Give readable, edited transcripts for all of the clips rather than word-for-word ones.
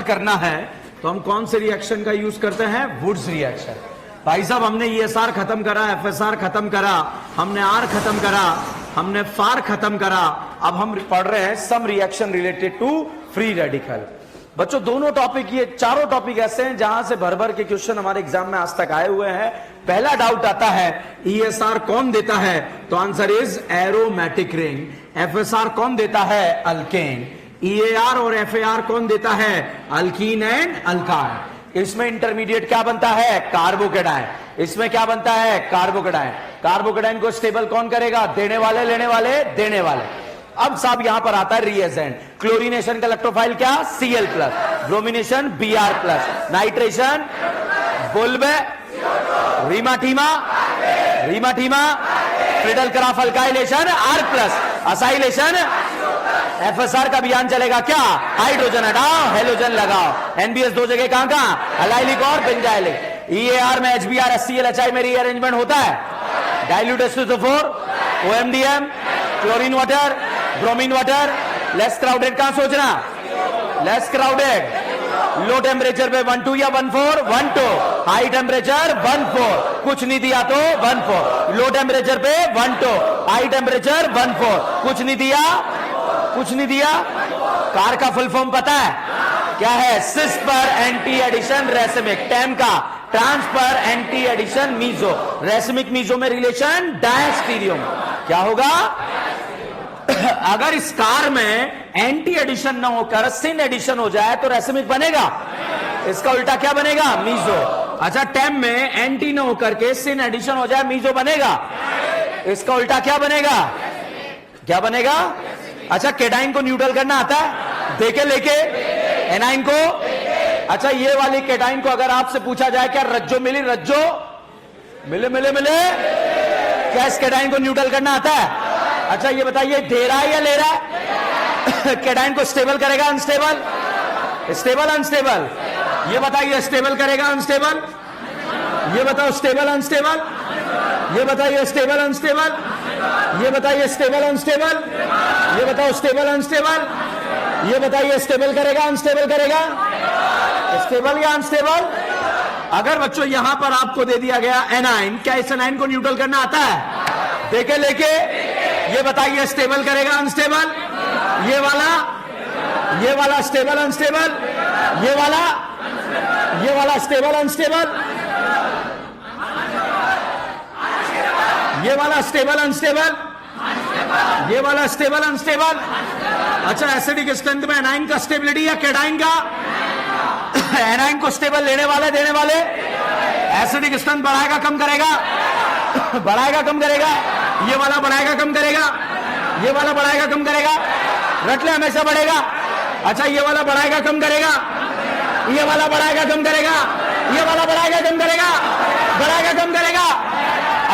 करना है तो हम कौन से रिएक्शन का यूज करते हैं? Wurtz reaction. भाई साहब, हमने ESR खत्म करा, FSR खत्म करा, हमने R खत्म करा, हमने FAR खत्म करा, अब हम पढ़ रहे हैं some reaction related to free radical. बच्चों, दोनों टॉपिक, ये चारों टॉपिक ऐसे हैं जहां से भर भर के क्वेश्चन हमारे एग्जाम में आज तक आए हुए हैं। पहला डाउट आता है ESR कौन देता है? तो answer is aromatic ring. FSR कौन देता है? अल्केन। EAR और FAR कौन देता है? Alkyne and alkyne. इसमें इंटरमीडिएट क्या बनता है? कार्बोकेटाइन। इसमें क्या बनता है? कार्बोकेटाइन। कार्बोकेटाइन को स्टेबल कौन करेगा? देने वाले, लेने वाले, देने वाले। अब साहब यहां पर आता है रिएजेंट। क्लोरीनेशन का इलेक्ट्रोफाइल क्या? Cl+, ब्रोमिनेशन Br+, नाइट्रेशन बुल्बे, रीमाटीमा, Friedel Crafts alkylation R+, acylation. FSR का अभियान चलेगा क्या? हाइड्रोजन हटाओ, हेलोजन लगाओ। NBS दो जगह कहां? अलाइलिक और बेंजाइलिक। EAR में HBr HCl HI में रीअरेंजमेंट होता है। Dilute H2SO4, OMDM, chlorine water, bromine water. Less crowded कहां सोचना? Less crowded. लो टेम्परेचर पे 1,2 या 1,4? 1,2। High temperature 1,4। कुछ नहीं दिया तो 1,4। लो टेम्परेचर पे 1,2, हाई टेम्परेचर 1,4। कुछ नहीं दिया, कुछ नहीं दिया। कार का फुल फॉर्म पता है क्या है? सिस पर एंटी एडिशन रेसिमिक। टेम का transfer anti addition meso. Racemic meso में रिलेशन डायस्टीरियम। क्या होगा? अगर इस कार में एंटी एडिशन ना होकर सिन एडिशन हो जाए तो रेसिमिक बनेगा। इसका उल्टा क्या बनेगा? मीजो। अच्छा, टेम में एंटी ना होकर के सिन एडिशन हो जाए, मीजो बनेगा। इसका उल्टा क्या बनेगा? क्या बनेगा? अच्छा, केटाइन को न्यूट्रल करना आता है? देके लेके एनाइन को। अच्छा, ये वाली केटाइन को अगर आपसे पूछा जाए क्या रज्जो मिली? रज्जो मिले मिले मिले। क्या इस केटाइन को न्यूट्रल करना आता है? अच्छा, ये बताइए, दे रहा है या ले रहा है? केटाइन को स्टेबल करेगा अनस्टेबल? Stable unstable? ये बताइए, स्टेबल करेगा अनस्टेबल? ये बताओ, स्टेबल अनस्टेबल? ये बताइए, स्टेबल अनस्टेबल? ये बताइए, स्टेबल अनस्टेबल? ये बताओ, स्टेबल अनस्टेबल? ये बताइए, स्टेबल करेगा अनस्टेबल करेगा? स्टेबल या अनस्टेबल? अगर बच्चों यहां पर आपको दे दिया गया एनाइन, क्या इस एनाइन को न्यूट्रल करना आता है? देखे लेके। ये बताइए, स्टेबल करेगा अनस्टेबल? ये वाला स्टेबल अनस्टेबल? ये वाला स्टेबल अनस्टेबल? ये वाला स्टेबल अनस्टेबल? ये वाला स्टेबल अनस्टेबल? अच्छा, एसिडिक स्ट्रेंथ में एनाइन का स्टेबिलिटी या केटाइन का? एनाइन को स्टेबल लेने वाले, देने वाले। एसिडिक स्ट्रेंथ बढ़ाएगा कम करेगा? बढ़ाएगा कम करेगा? ये वाला बढ़ाएगा कम करेगा? ये वाला बढ़ाएगा कम करेगा? रट ले, हमेशा बढ़ेगा। अच्छा, ये वाला बढ़ाएगा कम करेगा? ये वाला बढ़ाएगा कम करेगा? ये वाला बढ़ाएगा कम करेगा? बढ़ाएगा कम करेगा?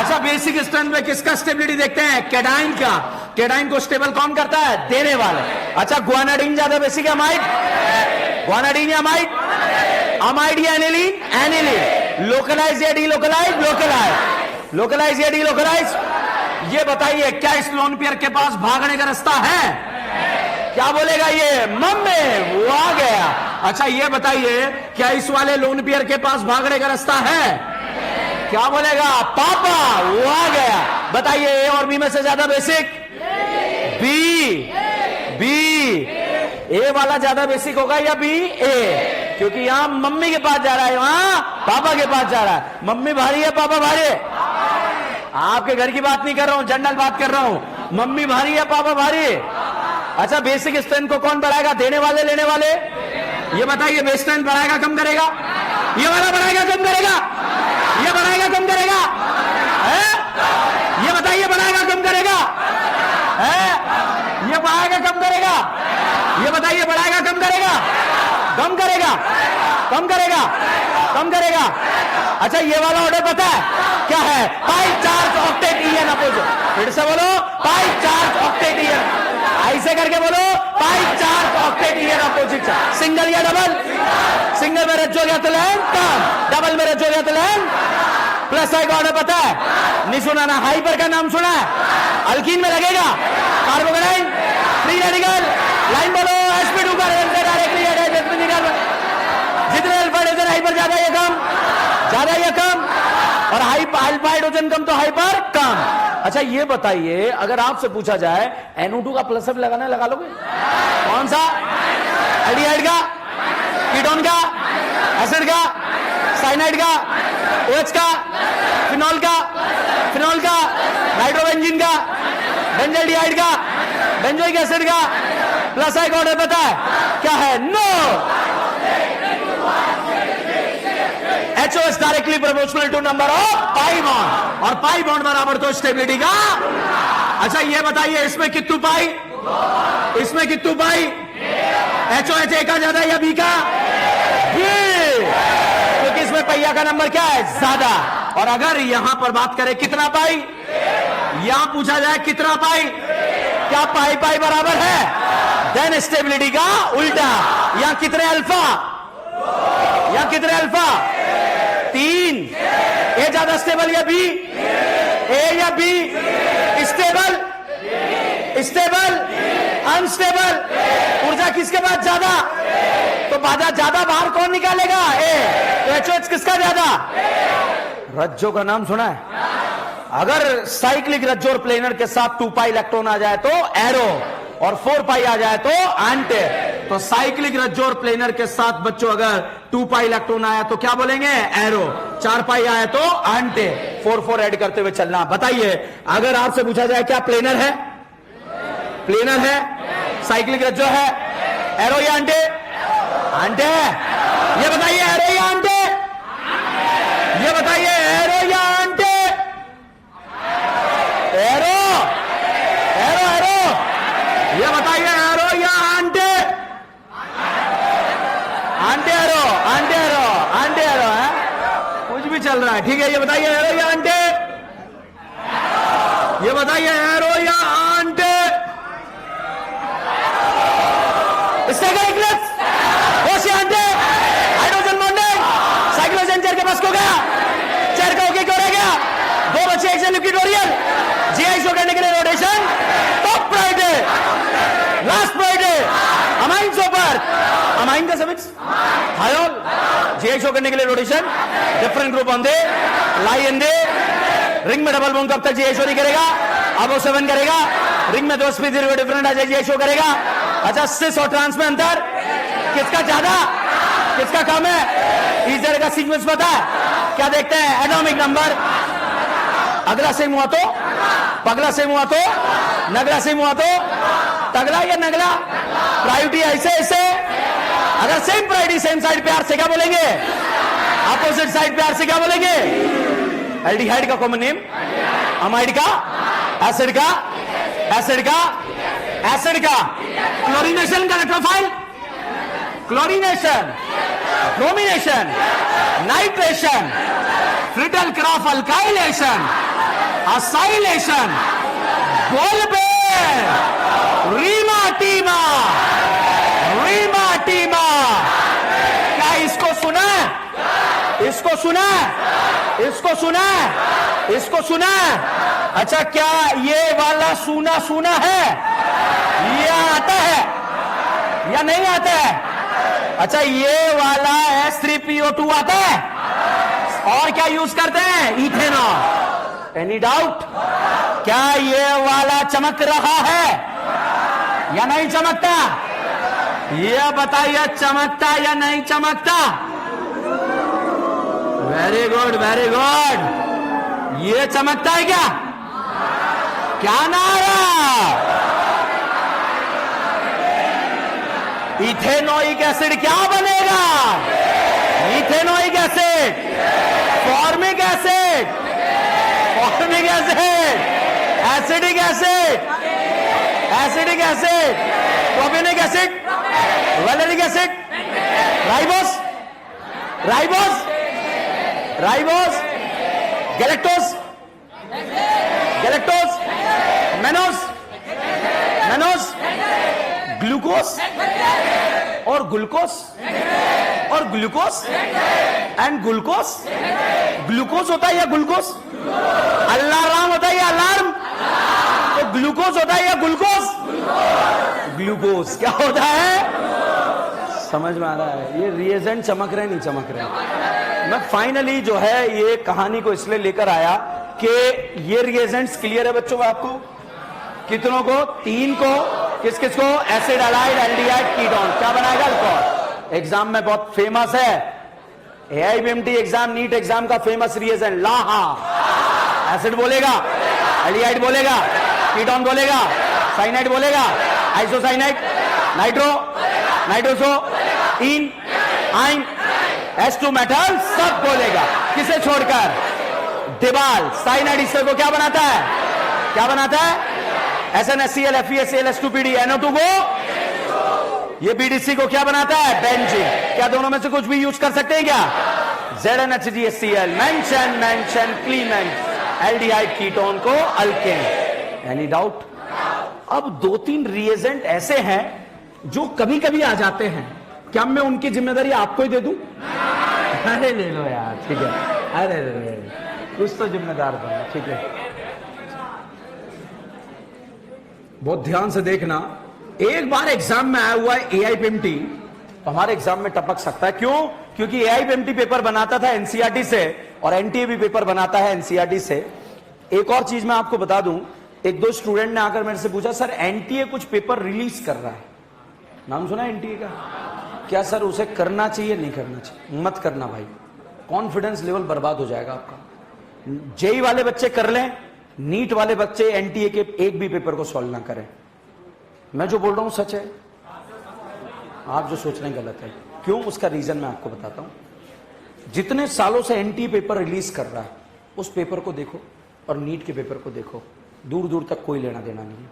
अच्छा, बेसिक स्ट्रेंथ में किसका स्टेबिलिटी देखते हैं? केटाइन का। केटाइन को स्टेबल कौन करता है? देने वाले। अच्छा, गुआनाडीन ज्यादा बेसिक है अमाइड? गुआनाडीन या अमाइड? अमाइड या एनिलीन? एनिलीन। लोकलाइज या डीलोकलाइज? लोकलाइज। लोकलाइज या डीलोकलाइज? ये बताइए, क्या इस लोन पेयर के पास भागने का रास्ता है? क्या बोलेगा ये? मम्मी वो आ गया। अच्छा, ये बताइए, क्या इस वाले लोन पेयर के पास भागने का रास्ता है? क्या बोलेगा? पापा वो आ गया। बताइए, ए और बी में से ज्यादा बेसिक? बी। ए वाला ज्यादा बेसिक होगा या बी? ए। क्योंकि यहां मम्मी के पास जा रहा है, वहां पापा के पास जा रहा है। मम्मी भारी है, पापा भारी है? आपके घर की बात नहीं कर रहा हूं, जनरल बात कर रहा हूं। मम्मी भारी है, पापा भारी है? अच्छा, बेसिक स्ट्रेंथ को कौन बढ़ाएगा? देने वाले, लेने वाले? ये बताइए, बेस स्ट्रेंथ बढ़ाएगा कम करेगा? ये वाला बढ़ाएगा कम करेगा? ये बढ़ाएगा कम करेगा? ये बताइए, बढ़ाएगा कम करेगा? ये बढ़ाएगा कम करेगा? ये बताइए, बढ़ाएगा कम करेगा? कम करेगा? कम करेगा? कम करेगा? अच्छा, ये वाला ऑर्डर पता है क्या है? पाई चार्ज ऑक्टेट EN अपोजिट। फिर से बोलो, पाई चार्ज ऑक्टेट EN। ऐसे करके बोलो, pi charge octet EN opposite. Single या डबल? सिंगल में रच हो गया तो लेन कम, डबल में रच हो गया तो लेन प्लस। का ऑर्डर पता है? नहीं सुना ना? हाइपर का नाम सुना है? अल्कीन में लगेगा कार्बोकेटाइन, फ्री रेडिकल। लाइन बोलो, sp2 का डायरेक्टली जितने अल्फा हाइड्रोजन हाइपर ज्यादा या कम, ज्यादा या कम, और अल्फा हाइड्रोजन कम तो हाइपर कम। अच्छा ये बताइए, अगर आपसे पूछा जाए NO2 का प्लस लगाना है, लगा लोगे? कौन सा? एल्डिहाइड का, कीटोन का, एसिड का, साइनाइड का, OH का, फिनॉल का, नाइट्रोबेंजीन का, बेंजल्डिहाइड का, बेंजोइक एसिड का, प्लस एक ऑर्डर पता है क्या है? No. HOS directly proportional to number of pi bond, और पाई बॉन्ड बराबर तो स्टेबिलिटी का। अच्छा ये बताइए, इसमें कितनी पाई, इसमें कितनी पाई? HOH A का ज्यादा या B का? B, क्योंकि इसमें पहिया का नंबर क्या है? ज्यादा। और अगर यहां पर बात करें कितना पाई, यहां पूछा जाए कितना पाई, क्या पाई पाई बराबर है? देन स्टेबिलिटी का उल्टा, यहां कितने अल्फा, यहां कितने अल्फा? 3। ए ज्यादा स्टेबल या बी? ए या बी? Stable, stable, unstable. ऊर्जा किसके पास ज्यादा? तो ज्यादा बाहर कौन निकालेगा? ए। तो HOH किसका ज्यादा? रज्जो का नाम सुना है? अगर साइक्लिक रज्जो और प्लेनर के साथ 2 पाई इलेक्ट्रॉन आ जाए तो एरो, और 4 पाई आ जाए तो एंटी। तो साइक्लिक रज्जो और प्लेनर के साथ बच्चों अगर 2 पाई इलेक्ट्रॉन आया तो क्या बोलेंगे? एरो। 4 पाई आया तो एंटी। 4 ऐड करते हुए चलना। बताइए, अगर आपसे पूछा जाए क्या प्लेनर है? प्लेनर है। साइक्लिक रज्जो है, एरो या एंटी? एंटी। ये बताइए एरो या एंटी? ये बताइए एरो या एंटी? Arrow, arrow, arrow. ये बताइए एरो या anti? Anti arrow, anti arrow, anti arrow है, कुछ भी चल रहा है, ठीक है। ये बताइए एरो या एंटी? ये बताइए एरो या एंटी? हाइड्रोजन बॉन्डिंग, साइक्लोजेन चेयर के पास को गया, चेयर का ओके क्यों रह गया? 2 बचे, एक से लिक्विडोरियल। GI शो करने के लिए rotation top priority, last priority amine ऊपर, अमाइन का समिक्स हायोल। GI शो करने के लिए rotation, different group on they, lie in they. Ring में डबल बॉन्ड कब तक GI शो नहीं करेगा? अब वो 7 करेगा। रिंग में 2 स्पीड डिफरेंट आ जाए, GI शो करेगा। अच्छा सिस और ट्रांस में अंतर किसका ज्यादा, किसका कम है? इस का सीक्वेंस पता है? क्या देखते हैं? Atomic number. अगला सेम हुआ तो, पगला सेम हुआ तो, नगला सेम हुआ तो, तगला या नगला? प्रायोरिटी ऐसे ऐसे। अगर सेम प्रायोरिटी सेम साइड प्यार से क्या बोलेंगे? अपोजिट साइड प्यार से क्या बोलेंगे? एल्डिहाइड का कॉमन नेम, अमाइड का, एसिड का, एसिड का, एसिड का, क्लोरीनेशन का electrophile, chlorination, bromination, nitration, Friedel Crafts alkylation, acylation, बोलबेर, रीमाटीमा, रीमाटीमा। क्या इसको सुना? इसको सुना? इसको सुना? इसको सुना? अच्छा क्या ये वाला सुना सुना है? ये आता है या नहीं आता है? अच्छा ये वाला H3PO2 आता है? और क्या यूज करते हैं? इथेनॉल। Any doubt? क्या ये वाला चमक रहा है या नहीं चमकता? ये बताइए चमकता या नहीं चमकता? Very good, very good. ये चमकता है क्या? क्या नारा? इथेनोइक एसिड क्या बनेगा? Ethanoic acid, formic acid, formic acid, acidic acid, acidic acid, propionic acid, valeric acid, ribose, ribose, ribose, galactose, galactose, mannose, mannose, glucose और ग्लूकोस और ग्लूकोस एंड ग्लूकोस। ग्लूकोस होता है या ग्लूकोस? अलार्म होता है या अलार्म? तो ग्लूकोस होता है या ग्लूकोस? ग्लूकोस क्या होता है? समझ में आ रहा है? ये रिएजेंट चमक रहे नहीं चमक रहे? मैं फाइनली जो है ये कहानी को इसलिए लेकर आया कि ये रिएजेंट्स क्लियर है बच्चों आपको? कितनों को? 3 को। किस किस को? Acid, halide, aldehyde, ketone. क्या बनाएगा? अल्कोहल। एग्जाम में बहुत फेमस है, एआईबीएमटी एग्जाम, नीट एग्जाम का फेमस रिएजेंट लाहा। एसिड बोलेगा, एल्डिहाइड बोलेगा, कीटोन बोलेगा, साइनाइड बोलेगा, आइसोसाइनाइड, नाइट्रो, नाइट्रोसो, इन, आइन, H2 मेटल सब बोलेगा। किसे छोड़कर? दीवाल। साइनाइड इससे को क्या बनाता है? क्या बनाता है? SnHCl, FeSCl, H2PD, NO2 को ये BDC को क्या बनाता है? बेंजीन। क्या दोनों में से कुछ भी यूज कर सकते हैं क्या? ZnHCl, mention, mention, Clement, aldehyde ketone को अल्केन। Any doubt? अब 2-3 रिएजेंट ऐसे हैं जो कभी कभी आ जाते हैं, क्या मैं उनकी जिम्मेदारी आपको ही दे दूं? अरे ले लो यार, ठीक है। अरे कुछ तो जिम्मेदार बनो, ठीक है। बहुत ध्यान से देखना, एक बार एग्जाम में आया हुआ है एआईबीएमटी, हमारे एग्जाम में टपक सकता है। क्यों? क्योंकि एआईबीएमटी पेपर बनाता था एनसीईआरटी से और एनटीए भी पेपर बनाता है एनसीईआरटी से। एक और चीज मैं आपको बता दूं, 1-2 स्टूडेंट ने आकर मेरे से पूछा, सर एनटीए कुछ पेपर रिलीज कर रहा है, नाम सुना एनटीए का? क्या सर उसे करना चाहिए नहीं करना चाहिए? मत करना भाई, कॉन्फिडेंस लेवल बर्बाद हो जाएगा आपका। जेई वाले बच्चे कर लें, नीट वाले बच्चे एनटीए के एक भी पेपर को सॉल्व ना करें। मैं जो बोल रहा हूं सच है, आप जो सोच रहे हैं गलत है। क्यों? उसका रीजन मैं आपको बताता हूं। जितने सालों से एनटीए पेपर रिलीज कर रहा है, उस पेपर को देखो और नीट के पेपर को देखो, दूर दूर तक कोई लेना देना नहीं है,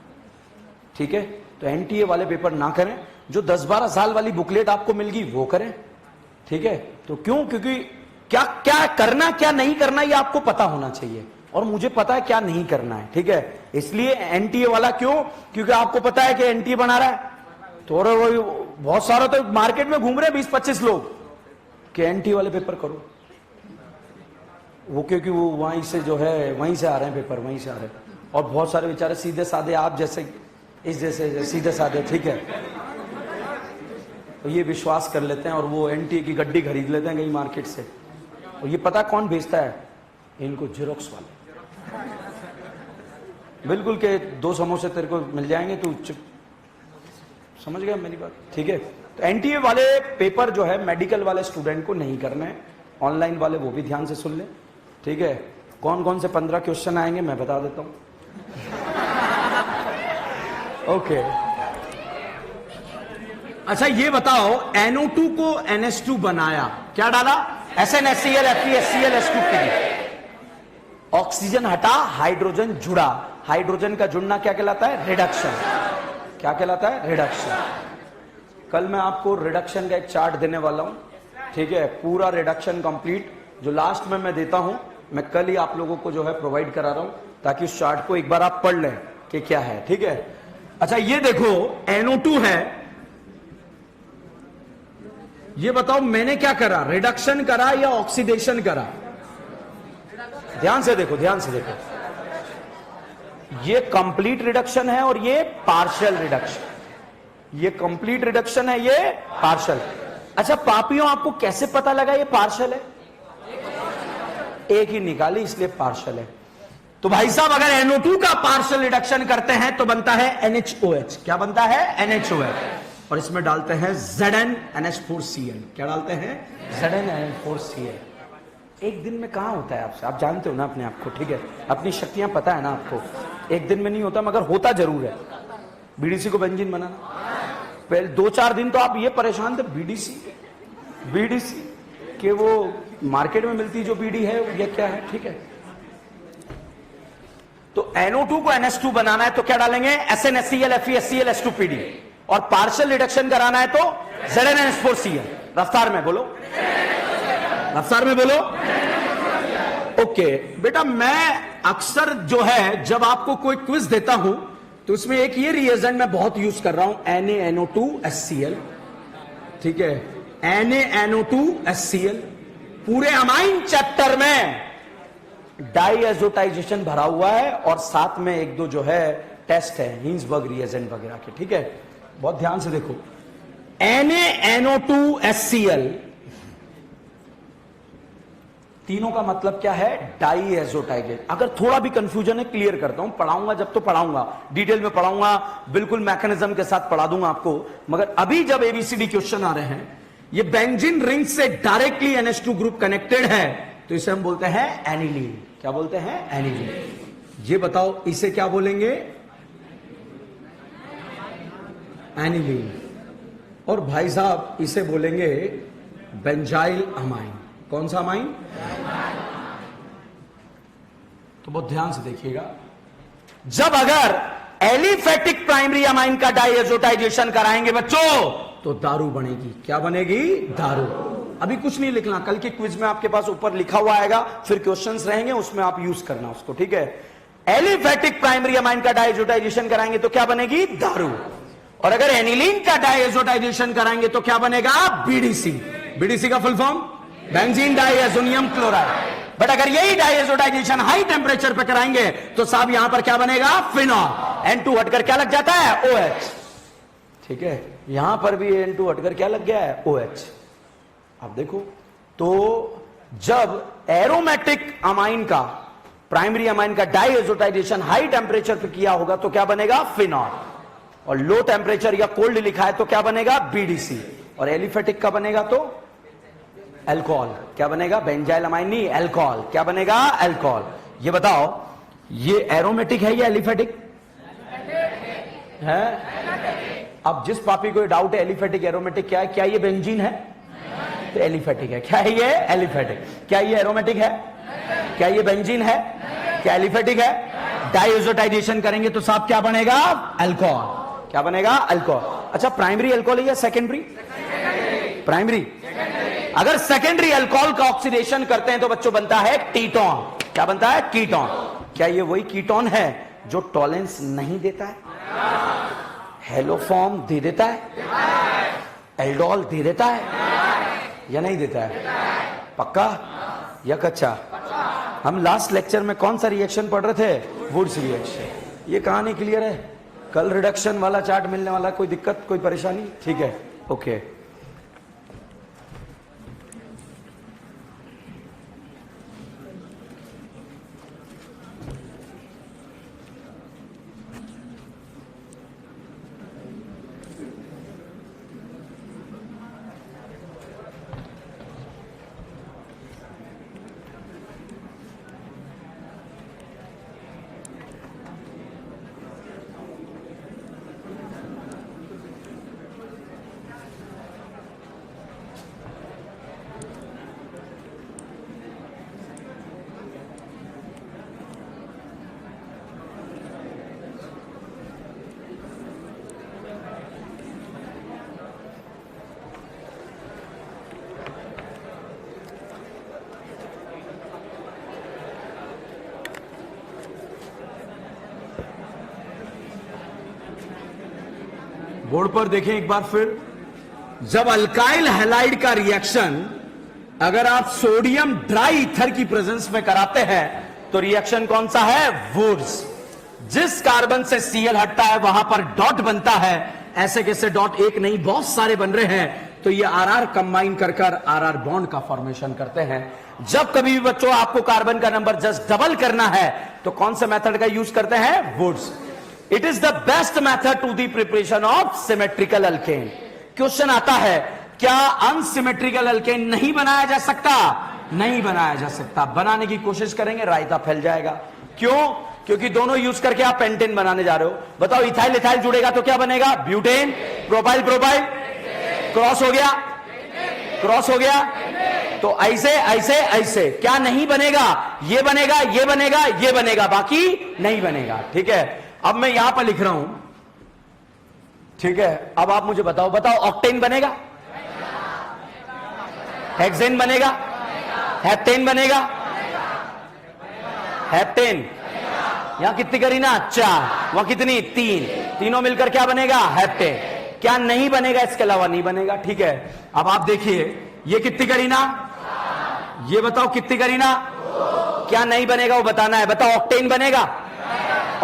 ठीक है? तो एनटीए वाले पेपर ना करें, जो 10-12 साल वाली बुकलेट आपको मिल गई वो करें, ठीक है? तो क्यों? क्योंकि क्या क्या करना क्या नहीं करना ये आपको पता होना चाहिए, और मुझे पता है क्या नहीं करना है, ठीक है? इसलिए एनटीए वाला क्यों? क्योंकि आपको पता है कि एनटीए बना रहा है, तो वो बहुत सारा तो मार्केट में घूम रहे 20-25 लोग कि एनटीए वाले पेपर करो, वो क्योंकि वो वहीं से जो है वहीं से आ रहे हैं पेपर, वहीं से आ रहे हैं। और बहुत सारे बेचारे सीधे साधे, आप जैसे इस जैसे सीधे साधे, ठीक है, तो ये विश्वास कर लेते हैं और वो एनटीए की गड्डी खरीद लेते हैं कहीं मार्केट से। और ये पता कौन भेजता है? इनको जेरोक्स वाले। बिल्कुल के 2 समोसे तेरे को मिल जाएंगे, तू समझ गया मेरी बात, ठीक है? तो एनटीए वाले पेपर जो है मेडिकल वाले स्टूडेंट को नहीं करने हैं, ऑनलाइन वाले वो भी ध्यान से सुन ले, ठीक है? कौन कौन से 15 क्वेश्चन आएंगे मैं बता देता हूं। ओके अच्छा ये बताओ, NO2 को NH2 बनाया, क्या डाला? SnHCl, FeSCl, H2PD। ऑक्सीजन हटा, हाइड्रोजन जुड़ा। हाइड्रोजन का जुड़ना क्या कहलाता है? रिडक्शन। क्या कहलाता है? रिडक्शन। कल मैं आपको रिडक्शन का एक चार्ट देने वाला हूं, ठीक है? पूरा रिडक्शन कंप्लीट जो लास्ट में मैं देता हूं, मैं कल ही आप लोगों को जो है प्रोवाइड करा रहा हूं, ताकि उस चार्ट को एक बार आप पढ़ लें कि क्या है, ठीक है? अच्छा ये देखो NO2 है, ये बताओ मैंने क्या करा? रिडक्शन करा या ऑक्सीडेशन करा? ध्यान से देखो, ध्यान से देखो, ये कंप्लीट रिडक्शन है और ये पार्शियल रिडक्शन। ये कंप्लीट रिडक्शन है, ये पार्शियल। अच्छा पापियों, आपको कैसे पता लगा ये पार्शियल है? एक ही निकाली इसलिए पार्शियल है। तो भाई साहब अगर NO2 का पार्शियल रिडक्शन करते हैं तो बनता है NHOH। क्या बनता है? NHOH। और इसमें डालते हैं ZnNH4Cl। क्या डालते हैं? ZnNH4Cl। एक दिन में कहां होता है आपसे? आप जानते हो ना अपने आप को, ठीक है? अपनी शक्तियां पता है ना आपको, एक दिन में नहीं होता, मगर होता जरूर है। बीडीसी को बेंजीन बनाना, पहले 2-4 दिन तो आप ये परेशान थे बीडीसी के वो मार्केट में मिलती जो बीडी है ये क्या है, ठीक है? तो NO2 को NH2 बनाना है तो क्या डालेंगे? SnHCl, FeSCl, H2PD। और पार्शियल रिडक्शन कराना है तो ZnNH4Cl। रफ्तार में बोलो, रफ्तार में बोलो। ओके बेटा, मैं अक्सर जो है जब आपको कोई क्विज देता हूं तो उसमें एक ये रिएजेंट मैं बहुत यूज कर रहा हूं, NaNO2HCl, ठीक है? NaNO2HCl। पूरे अमाइन चैप्टर में डाईएजोटाइजेशन भरा हुआ है और साथ में 1-2 जो है टेस्ट है हिंसबर्ग रिएजेंट वगैरह के, ठीक है? बहुत ध्यान से देखो, NaNO2HCl, तीनों का मतलब क्या है? डाई एजोटाइजेट। अगर थोड़ा भी कंफ्यूजन है क्लियर करता हूं, पढ़ाऊंगा जब तो पढ़ाऊंगा, डिटेल में पढ़ाऊंगा, बिल्कुल मैकेनिज्म के साथ पढ़ा दूंगा आपको। मगर अभी जब एबीसीडी क्वेश्चन आ रहे हैं, ये बेंजीन रिंग से डायरेक्टली NH2 ग्रुप कनेक्टेड है, तो इसे हम बोलते हैं एनिलीन। क्या बोलते हैं? एनिलीन। ये बताओ इसे क्या बोलेंगे? एनिलीन। और भाई साहब इसे बोलेंगे बेंजाइल अमाइन। कौन सा अमाइन? तो बहुत ध्यान से देखिएगा, जब अगर एलिफेटिक प्राइमरी अमाइन का डाइएजोटाइजेशन कराएंगे बच्चों, तो दारू बनेगी। क्या बनेगी? दारू। अभी कुछ नहीं लिखना, कल के क्विज में आपके पास ऊपर लिखा हुआ आएगा, फिर क्वेश्चंस रहेंगे, उसमें आप यूज करना उसको, ठीक है? एलिफेटिक प्राइमरी अमाइन का डाइएजोटाइजेशन कराएंगे तो क्या बनेगी? दारू। और अगर एनिलीन का डाइएजोटाइजेशन कराएंगे तो क्या बनेगा? बीडीसी। बीडीसी का full form benzene diazonium chloride. But अगर यही डाइएजोटाइजेशन हाई टेम्परेचर पे कराएंगे तो साहब यहां पर क्या बनेगा? फिनॉल। N2 हटकर क्या लग जाता है? OH। ठीक है, यहां पर भी N2 हटकर क्या लग गया है? OH। अब देखो, तो जब एरोमेटिक अमाइन का, प्राइमरी अमाइन का डाइएजोटाइजेशन हाई टेम्परेचर पे किया होगा तो क्या बनेगा? फिनॉल। और लो टेम्परेचर या कोल्ड लिखा है तो क्या बनेगा? बीडीसी। और एलिफेटिक का बनेगा तो अल्कोहल। क्या बनेगा? बेंजाइल अमाइन नहीं, अल्कोहल। क्या बनेगा? अल्कोहल। ये बताओ, ये एरोमेटिक है या एलिफेटिक है? अब जिस पापी को डाउट है एलिफेटिक एरोमेटिक क्या है, क्या ये बेंजीन है? तो एलिफेटिक है। क्या है ये? एलिफेटिक। क्या ये एरोमेटिक है? क्या ये बेंजीन है? क्या एलिफेटिक है? डाइएजोटाइजेशन करेंगे तो साहब क्या बनेगा? अल्कोहल। क्या बनेगा? अल्कोहल। अच्छा, प्राइमरी अल्कोहल है या सेकेंडरी? प्राइमरी। अगर सेकेंडरी अल्कोहल का ऑक्सीडेशन करते हैं तो बच्चों बनता है कीटोन। क्या बनता है? कीटोन। क्या ये वही कीटोन है जो टॉलेंस नहीं देता है? हेलोफॉर्म दे देता है? एल्डोल दे देता है या नहीं देता है? पक्का या कच्चा? हम लास्ट लेक्चर में कौन सा रिएक्शन पढ़ रहे थे? Wurtz reaction. ये कहानी क्लियर है? कल रिडक्शन वाला चार्ट मिलने वाला, कोई दिक्कत, कोई परेशानी? ठीक है, ओके। बोर्ड पर देखें एक बार फिर, जब अल्काइल हैलाइड का रिएक्शन अगर आप सोडियम ड्राई ईथर की प्रेजेंस में कराते हैं तो रिएक्शन कौन सा है? वुड्स। जिस कार्बन से Cl हटता है वहां पर डॉट बनता है। ऐसे कैसे डॉट? एक नहीं, बहुत सारे बन रहे हैं। तो ये RR कंबाइन कर RR बॉन्ड का फॉर्मेशन करते हैं। जब कभी भी बच्चों आपको कार्बन का नंबर जस्ट डबल करना है तो कौन से मेथड का यूज करते हैं? Wurtz. It is the best method to the preparation of symmetrical alkane. Question आता है, क्या अनसिमेट्रिकल अल्केन नहीं बनाया जा सकता? नहीं बनाया जा सकता। बनाने की कोशिश करेंगे, रायता फैल जाएगा। क्यों? क्योंकि दोनों यूज करके आप पेंटेन बनाने जा रहे हो। बताओ, इथाइल इथाइल जुड़ेगा तो क्या बनेगा? ब्यूटेन। प्रोपाइल प्रोपाइल क्रॉस हो गया, क्रॉस हो गया। तो ऐसे ऐसे ऐसे क्या नहीं बनेगा? ये बनेगा, ये बनेगा, ये बनेगा, बाकी नहीं बनेगा। ठीक है, अब मैं यहां पर लिख रहा हूं, ठीक है? अब आप मुझे बताओ, ऑक्टेन बनेगा? हेक्सेन बनेगा? हेप्टेन बनेगा? हेप्टेन। यहां कितनी करी ना? 4। वहां कितनी? 3। तीनों मिलकर क्या बनेगा? हेप्टेन। क्या नहीं बनेगा इसके अलावा? नहीं बनेगा। ठीक है, अब आप देखिए, ये कितनी करी ना? ये बताओ कितनी करी ना? क्या नहीं बनेगा वो बताना है। बताओ, ऑक्टेन बनेगा?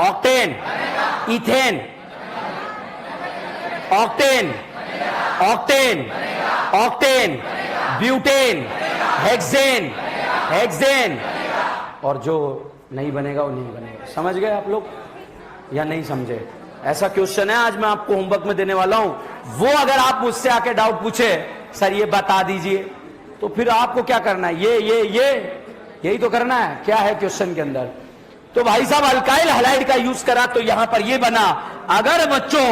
Octane. Ethane. Octane. Octane, octane, butane, hexane, hexane, और जो नहीं बनेगा वो नहीं बनेगा। समझ गए आप लोग या नहीं समझे? ऐसा क्वेश्चन है आज मैं आपको होमवर्क में देने वाला हूं। वो अगर आप मुझसे आके डाउट पूछे सर ये बता दीजिए, तो फिर आपको क्या करना है? ये यही तो करना है। क्या है क्वेश्चन के अंदर? तो भाई साहब अल्काइल हैलाइड का यूज करा तो यहां पर ये बना। अगर बच्चों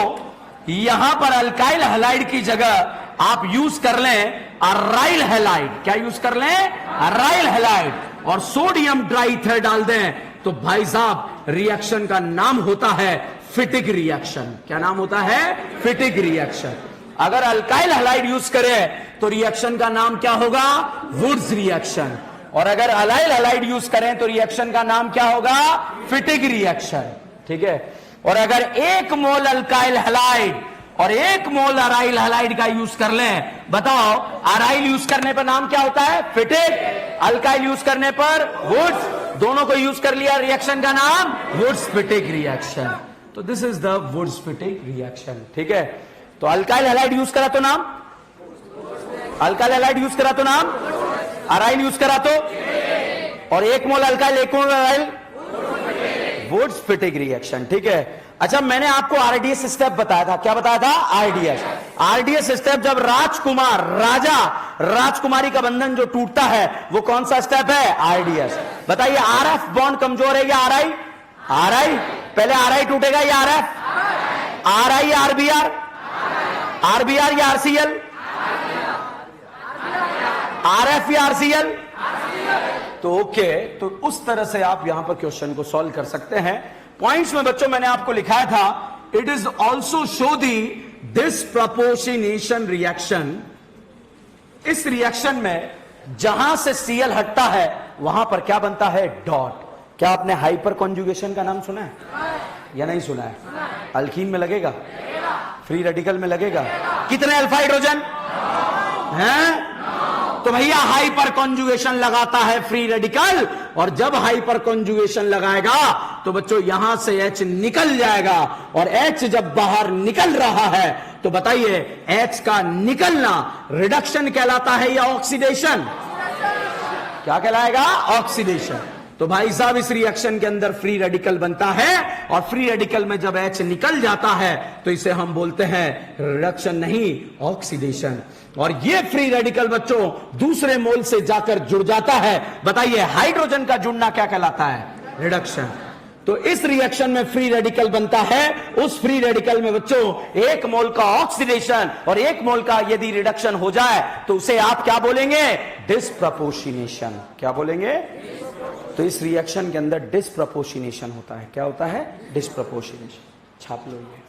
यहां पर अल्काइल हैलाइड की जगह आप यूज कर लें अराइल हैलाइड, क्या यूज कर लें? अराइल हैलाइड, और सोडियम ट्राइथर डाल दें, तो भाई साहब रिएक्शन का नाम होता है फिटिक रिएक्शन। क्या नाम होता है? फिटिक रिएक्शन। अगर अल्काइल हैलाइड यूज करें तो रिएक्शन का नाम क्या होगा? Wurtz reaction. और अगर अलाइल हैलाइड यूज करें तो रिएक्शन का नाम क्या होगा? फिटिक रिएक्शन। ठीक है। और अगर 1 मोल अल्काइल हैलाइड और 1 मोल अराइल हैलाइड का यूज कर लें, बताओ अराइल यूज करने पर नाम क्या होता है? फिटिक। अल्काइल यूज करने पर वुड्स। दोनों को यूज कर लिया, रिएक्शन का नाम वुड्स फिटिक रिएक्शन। तो this is the Wurtz Fittig reaction. ठीक है। तो अल्काइल हैलाइड यूज करा तो नाम, अल्काइल हैलाइड यूज करा तो नाम, अराइल यूज करा तो, और 1 मोल अल्काइल 1 मोल अराइल, वुड्स फिटिक रिएक्शन। ठीक है। अच्छा मैंने आपको आरडीएस स्टेप बताया था। क्या बताया था? आरडीएस। आरडीएस स्टेप जब राजकुमार, राजा राजकुमारी का बंधन जो टूटता है वो कौन सा स्टेप है? आरडीएस। बताइए आरएफ बॉन्ड कमजोर है या आरआई? आरआई। पहले आरआई टूटेगा या आरएफ? आरआई या आरबीआर? आरबीआर या आरसीएल? आरएफ या आरसीएल? तो ओके, तो उस तरह से आप यहां पर क्वेश्चन को सॉल्व कर सकते हैं। पॉइंट्स में बच्चों मैंने आपको लिखाया था, it is also show the disproportionation reaction. इस रिएक्शन में जहां से सीएल हटता है वहां पर क्या बनता है? डॉट। क्या आपने हाइपर कॉन्जुगेशन का नाम सुना है या नहीं सुना है? अल्कीन में लगेगा, फ्री रेडिकल में लगेगा। कितने अल्फा हाइड्रोजन हैं? तो भैया हाइपर कॉन्जुगेशन लगाता है फ्री रेडिकल, और जब हाइपर कॉन्जुगेशन लगाएगा तो बच्चों यहां से H निकल जाएगा, और H जब बाहर निकल रहा है तो बताइए H का निकलना रिडक्शन कहलाता है या ऑक्सीडेशन? क्या कहलाएगा? ऑक्सीडेशन। तो भाई साहब इस रिएक्शन के अंदर फ्री रेडिकल बनता है, और फ्री रेडिकल में जब H निकल जाता है तो इसे हम बोलते हैं रिडक्शन, नहीं ऑक्सीडेशन। और ये फ्री रेडिकल बच्चों दूसरे मोल से जाकर जुड़ जाता है। बताइए हाइड्रोजन का जुड़ना क्या कहलाता है? रिडक्शन। तो इस रिएक्शन में फ्री रेडिकल बनता है। उस फ्री रेडिकल में बच्चों 1 मोल का ऑक्सीडेशन और 1 मोल का यदि रिडक्शन हो जाए तो उसे आप क्या बोलेंगे? डिसप्रपोर्शनेशन। क्या बोलेंगे? तो इस रिएक्शन के अंदर डिसप्रपोर्शनेशन होता है। क्या होता है? डिसप्रपोर्शनेशन। छाप लो ये।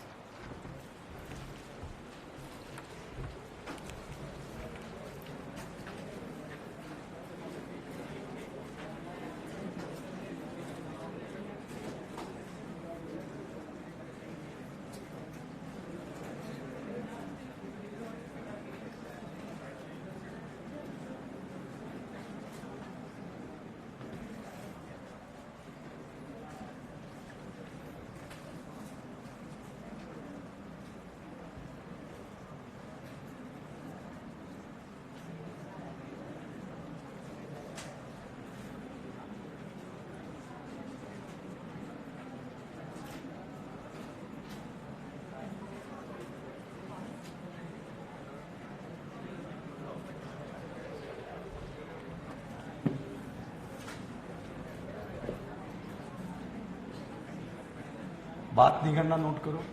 बात नहीं करना, नोट करो।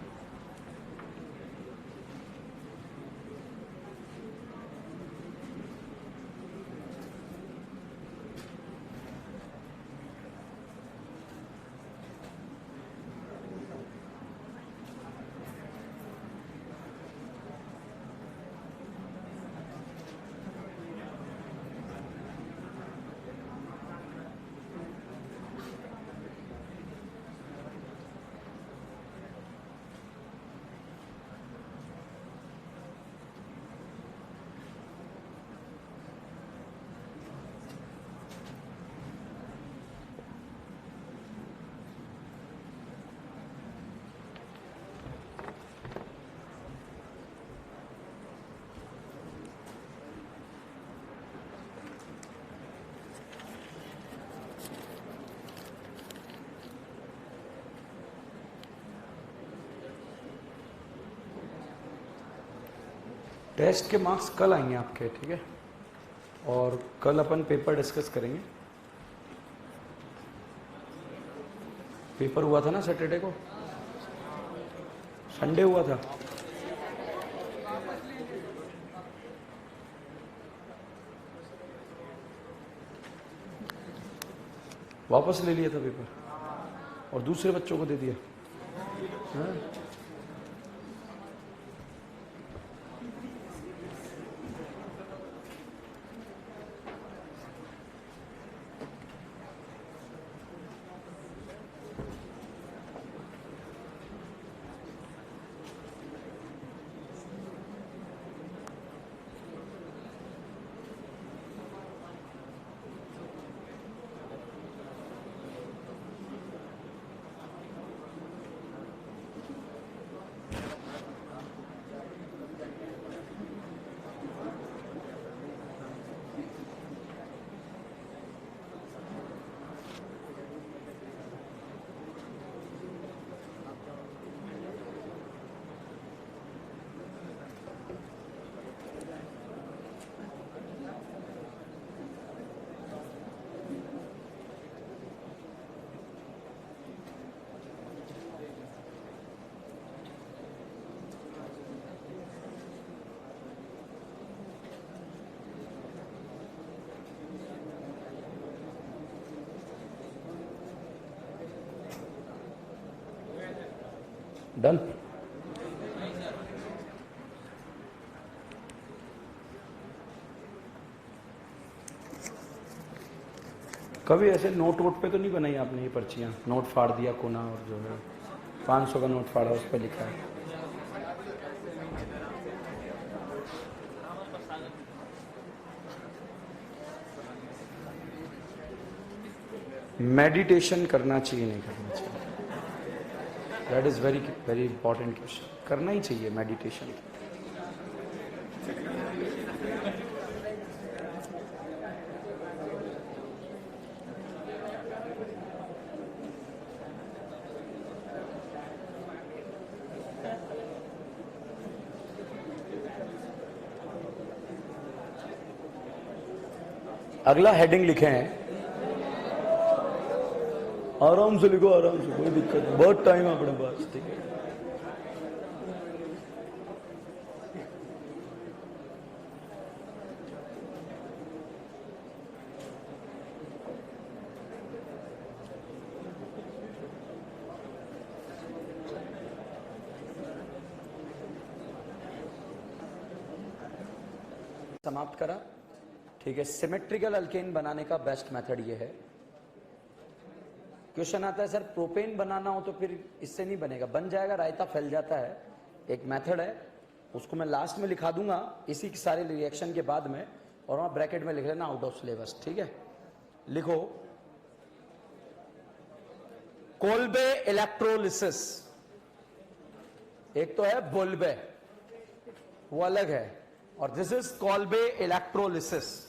टेस्ट के मार्क्स कल आएंगे आपके, ठीक है? और कल अपन पेपर डिस्कस करेंगे। पेपर हुआ था ना सैटरडे को, संडे हुआ था। वापस ले लिया था पेपर और दूसरे बच्चों को दे दिया। हाँ? डन। कभी ऐसे नोट वोट पे तो नहीं बनाई आपने ये पर्चियां? नोट फाड़ दिया कोना और जो है 500 का नोट फाड़ा उस पर लिखा है मेडिटेशन करना चाहिए नहीं करना चाहिए? That is very very important question. करना ही चाहिए मेडिटेशन। अगला हेडिंग लिखे हैं, आराम से लिखो, आराम से, कोई दिक्कत नहीं, बहुत टाइम है अपने पास, ठीक है? समाप्त करा, ठीक है? सिमेट्रिकल अल्केन बनाने का बेस्ट मेथड ये है। क्वेश्चन आता है सर प्रोपेन बनाना हो तो फिर इससे नहीं बनेगा? बन जाएगा, रायता फैल जाता है। एक मेथड है, उसको मैं लास्ट में लिखा दूंगा इसी सारे रिएक्शन के बाद में, और वहां ब्रैकेट में लिख लेना आउट ऑफ सिलेबस, ठीक है? लिखो कोल्बे इलेक्ट्रोलिसिस, एक तो है बोल्बे, वो अलग है, और दिस इज कोल्बे इलेक्ट्रोलिसिस।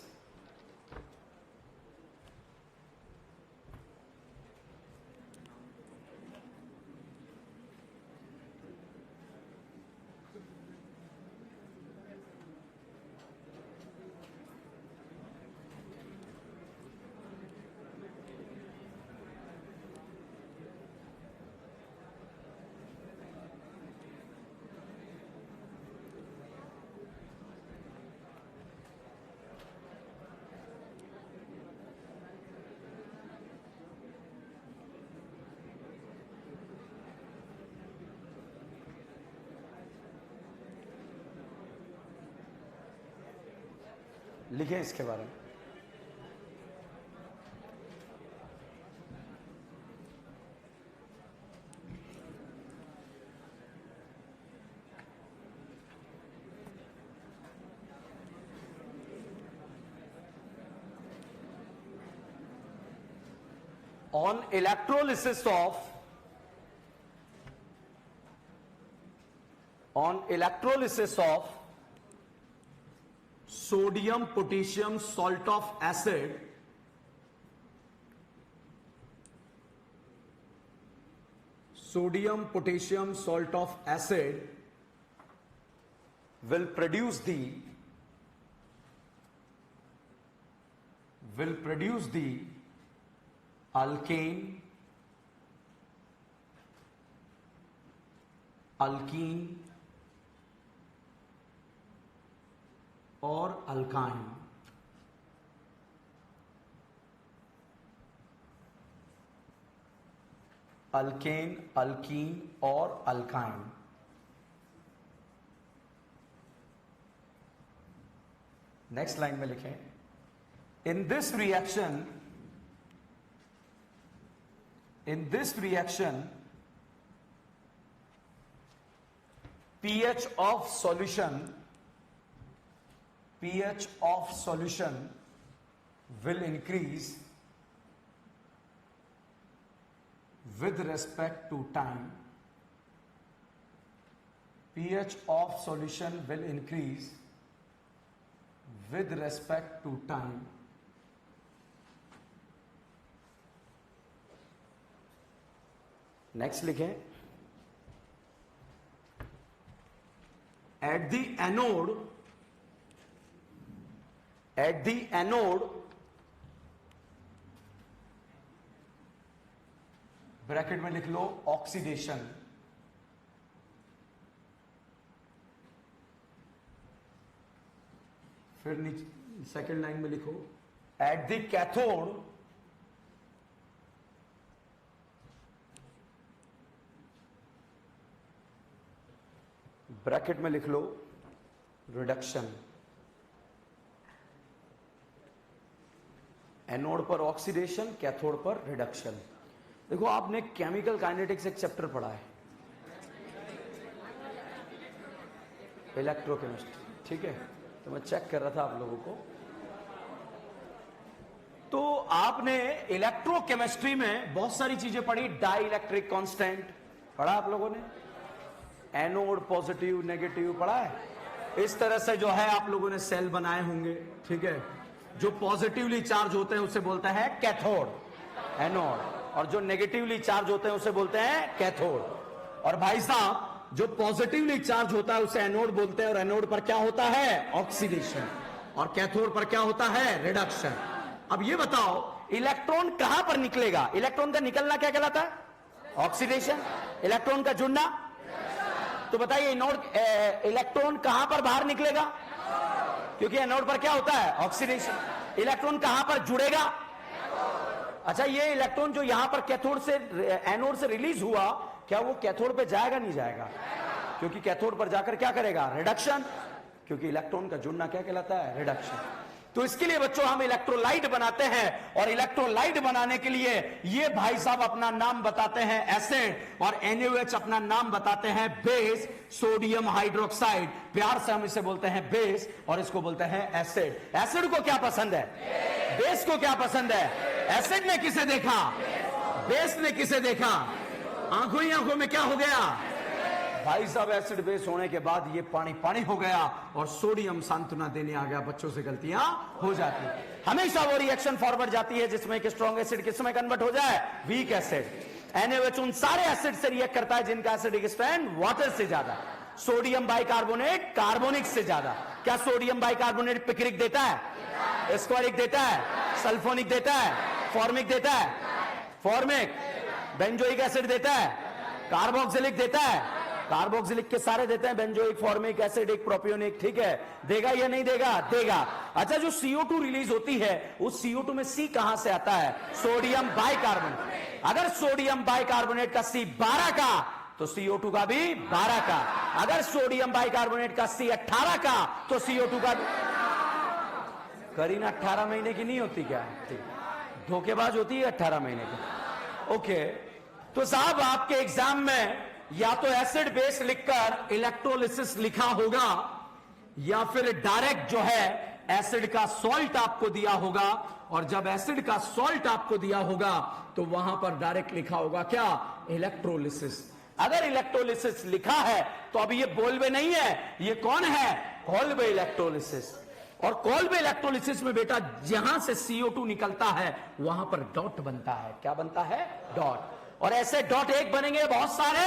लिखें इसके बारे में। On electrolysis of sodium potassium salt of acid, sodium potassium salt of acid will produce the alkane, alkene और alkyne. अल्केन, अल्कीन और अल्काइन. नेक्स्ट लाइन में लिखें, in this reaction pH of solution will increase with respect to time. pH of solution will increase with respect to time. Next लिखें, at the anode bracket में लिख लो oxidation. फिर नीचे second line में लिखो at the cathode bracket में लिख लो reduction. Anode पर ऑक्सीडेशन, कैथोड पर रिडक्शन. देखो आपने केमिकल काइनेटिक्स एक चैप्टर पढ़ा है, इलेक्ट्रोकेमिस्ट्री, ठीक है? तो मैं चेक कर रहा था आप लोगों को. तो आपने इलेक्ट्रोकेमिस्ट्री में बहुत सारी चीजें पढ़ी. डाई इलेक्ट्रिक कांस्टेंट पढ़ा आप लोगों ने, एनोड पॉजिटिव नेगेटिव पढ़ा है. इस तरह से जो है आप लोगों ने सेल बनाए होंगे, ठीक है? जो पॉजिटिवली चार्ज होते हैं उसे बोलते हैं कैथोड, एनोड, और जो नेगेटिवली चार्ज होते हैं उसे बोलते हैं कैथोड. और भाई साहब जो पॉजिटिवली चार्ज होता है उसे एनोड बोलते हैं, और एनोड पर क्या होता है? ऑक्सीडेशन. और कैथोड पर क्या होता है? रिडक्शन. अब ये बताओ इलेक्ट्रॉन कहां पर निकलेगा? इलेक्ट्रॉन का निकलना क्या कहलाता है? ऑक्सीडेशन. इलेक्ट्रॉन का जुड़ना? तो बताइए इलेक्ट्रॉन कहां पर बाहर निकलेगा? क्योंकि एनोड पर क्या होता है? ऑक्सीडेशन. इलेक्ट्रॉन कहां पर जुड़ेगा? अच्छा, ये इलेक्ट्रॉन जो यहां पर कैथोड से एनोड से रिलीज हुआ, क्या वो कैथोड पे जाएगा? नहीं जाएगा, क्योंकि कैथोड पर जाकर क्या करेगा? रिडक्शन. क्योंकि इलेक्ट्रॉन का जुड़ना क्या कहलाता है? रिडक्शन. तो इसके लिए बच्चों हम इलेक्ट्रोलाइट बनाते हैं, और इलेक्ट्रोलाइट बनाने के लिए ये भाई साहब अपना नाम बताते हैं एसिड, और NaOH अपना नाम बताते हैं बेस, सोडियम हाइड्रोक्साइड. प्यार से हम इसे बोलते हैं बेस, और इसको बोलते हैं एसिड. एसिड को क्या पसंद है? बेस को क्या पसंद है? एसिड ने किसे देखा? बेस ने किसे देखा? आंखों ही आंखों में क्या हो गया भाई साहब? एसिड बेस होने के बाद ये पानी पानी हो गया, और सोडियम सांत्वना देने आ गया. बच्चों से गलतियां हो जाती है. हमेशा वो रिएक्शन फॉरवर्ड जाती है जिसमें कि स्ट्रॉन्ग एसिड किसमें कन्वर्ट हो जाए? Weak acid. NaOH उन सारे एसिड से रिएक्ट करता है जिनका एसिडिक स्ट्रेंथ वाटर से ज्यादा. सोडियम बाइकार्बोनेट कार्बोनिक से ज्यादा. क्या सोडियम बाइकार्बोनेट पिक्रिक देता है? स्क्वारिक देता है? सल्फोनिक देता है? फॉर्मिक देता है? फॉर्मिक. बेंजोइक एसिड देता है? कार्बोक्सिलिक देता है? कार्बोक्सिलिक के सारे देते हैं, बेंजोइक, फॉर्मिक, एसिडिक, प्रोपियोनिक. ठीक है, देगा या नहीं देगा? देगा. अच्छा, जो CO2 रिलीज होती है उस CO2 में C कहां से आता है? Sodium bicarbonate. अगर सोडियम बाइकार्बोनेट का C 12 का, तो CO2 का भी 12 का. अगर सोडियम बाइकार्बोनेट का C 18 का, तो CO2 का भी. करीना 18 महीने की नहीं होती क्या? धोखेबाज होती है 18 महीने की. ओके, तो साहब आपके एग्जाम में या तो एसिड बेस लिखकर इलेक्ट्रोलिसिस लिखा होगा, या फिर डायरेक्ट जो है एसिड का सॉल्ट आपको दिया होगा. और जब एसिड का सॉल्ट आपको दिया होगा तो वहां पर डायरेक्ट लिखा होगा क्या? इलेक्ट्रोलिसिस. अगर इलेक्ट्रोलिसिस लिखा है तो अब ये बोल्वे नहीं है, ये कौन है? Kolbe electrolysis. और कोल्बे इलेक्ट्रोलिसिस में बेटा जहां से CO2 निकलता है वहां पर डॉट बनता है. क्या बनता है? डॉट. और ऐसे डॉट एक बनेंगे बहुत सारे,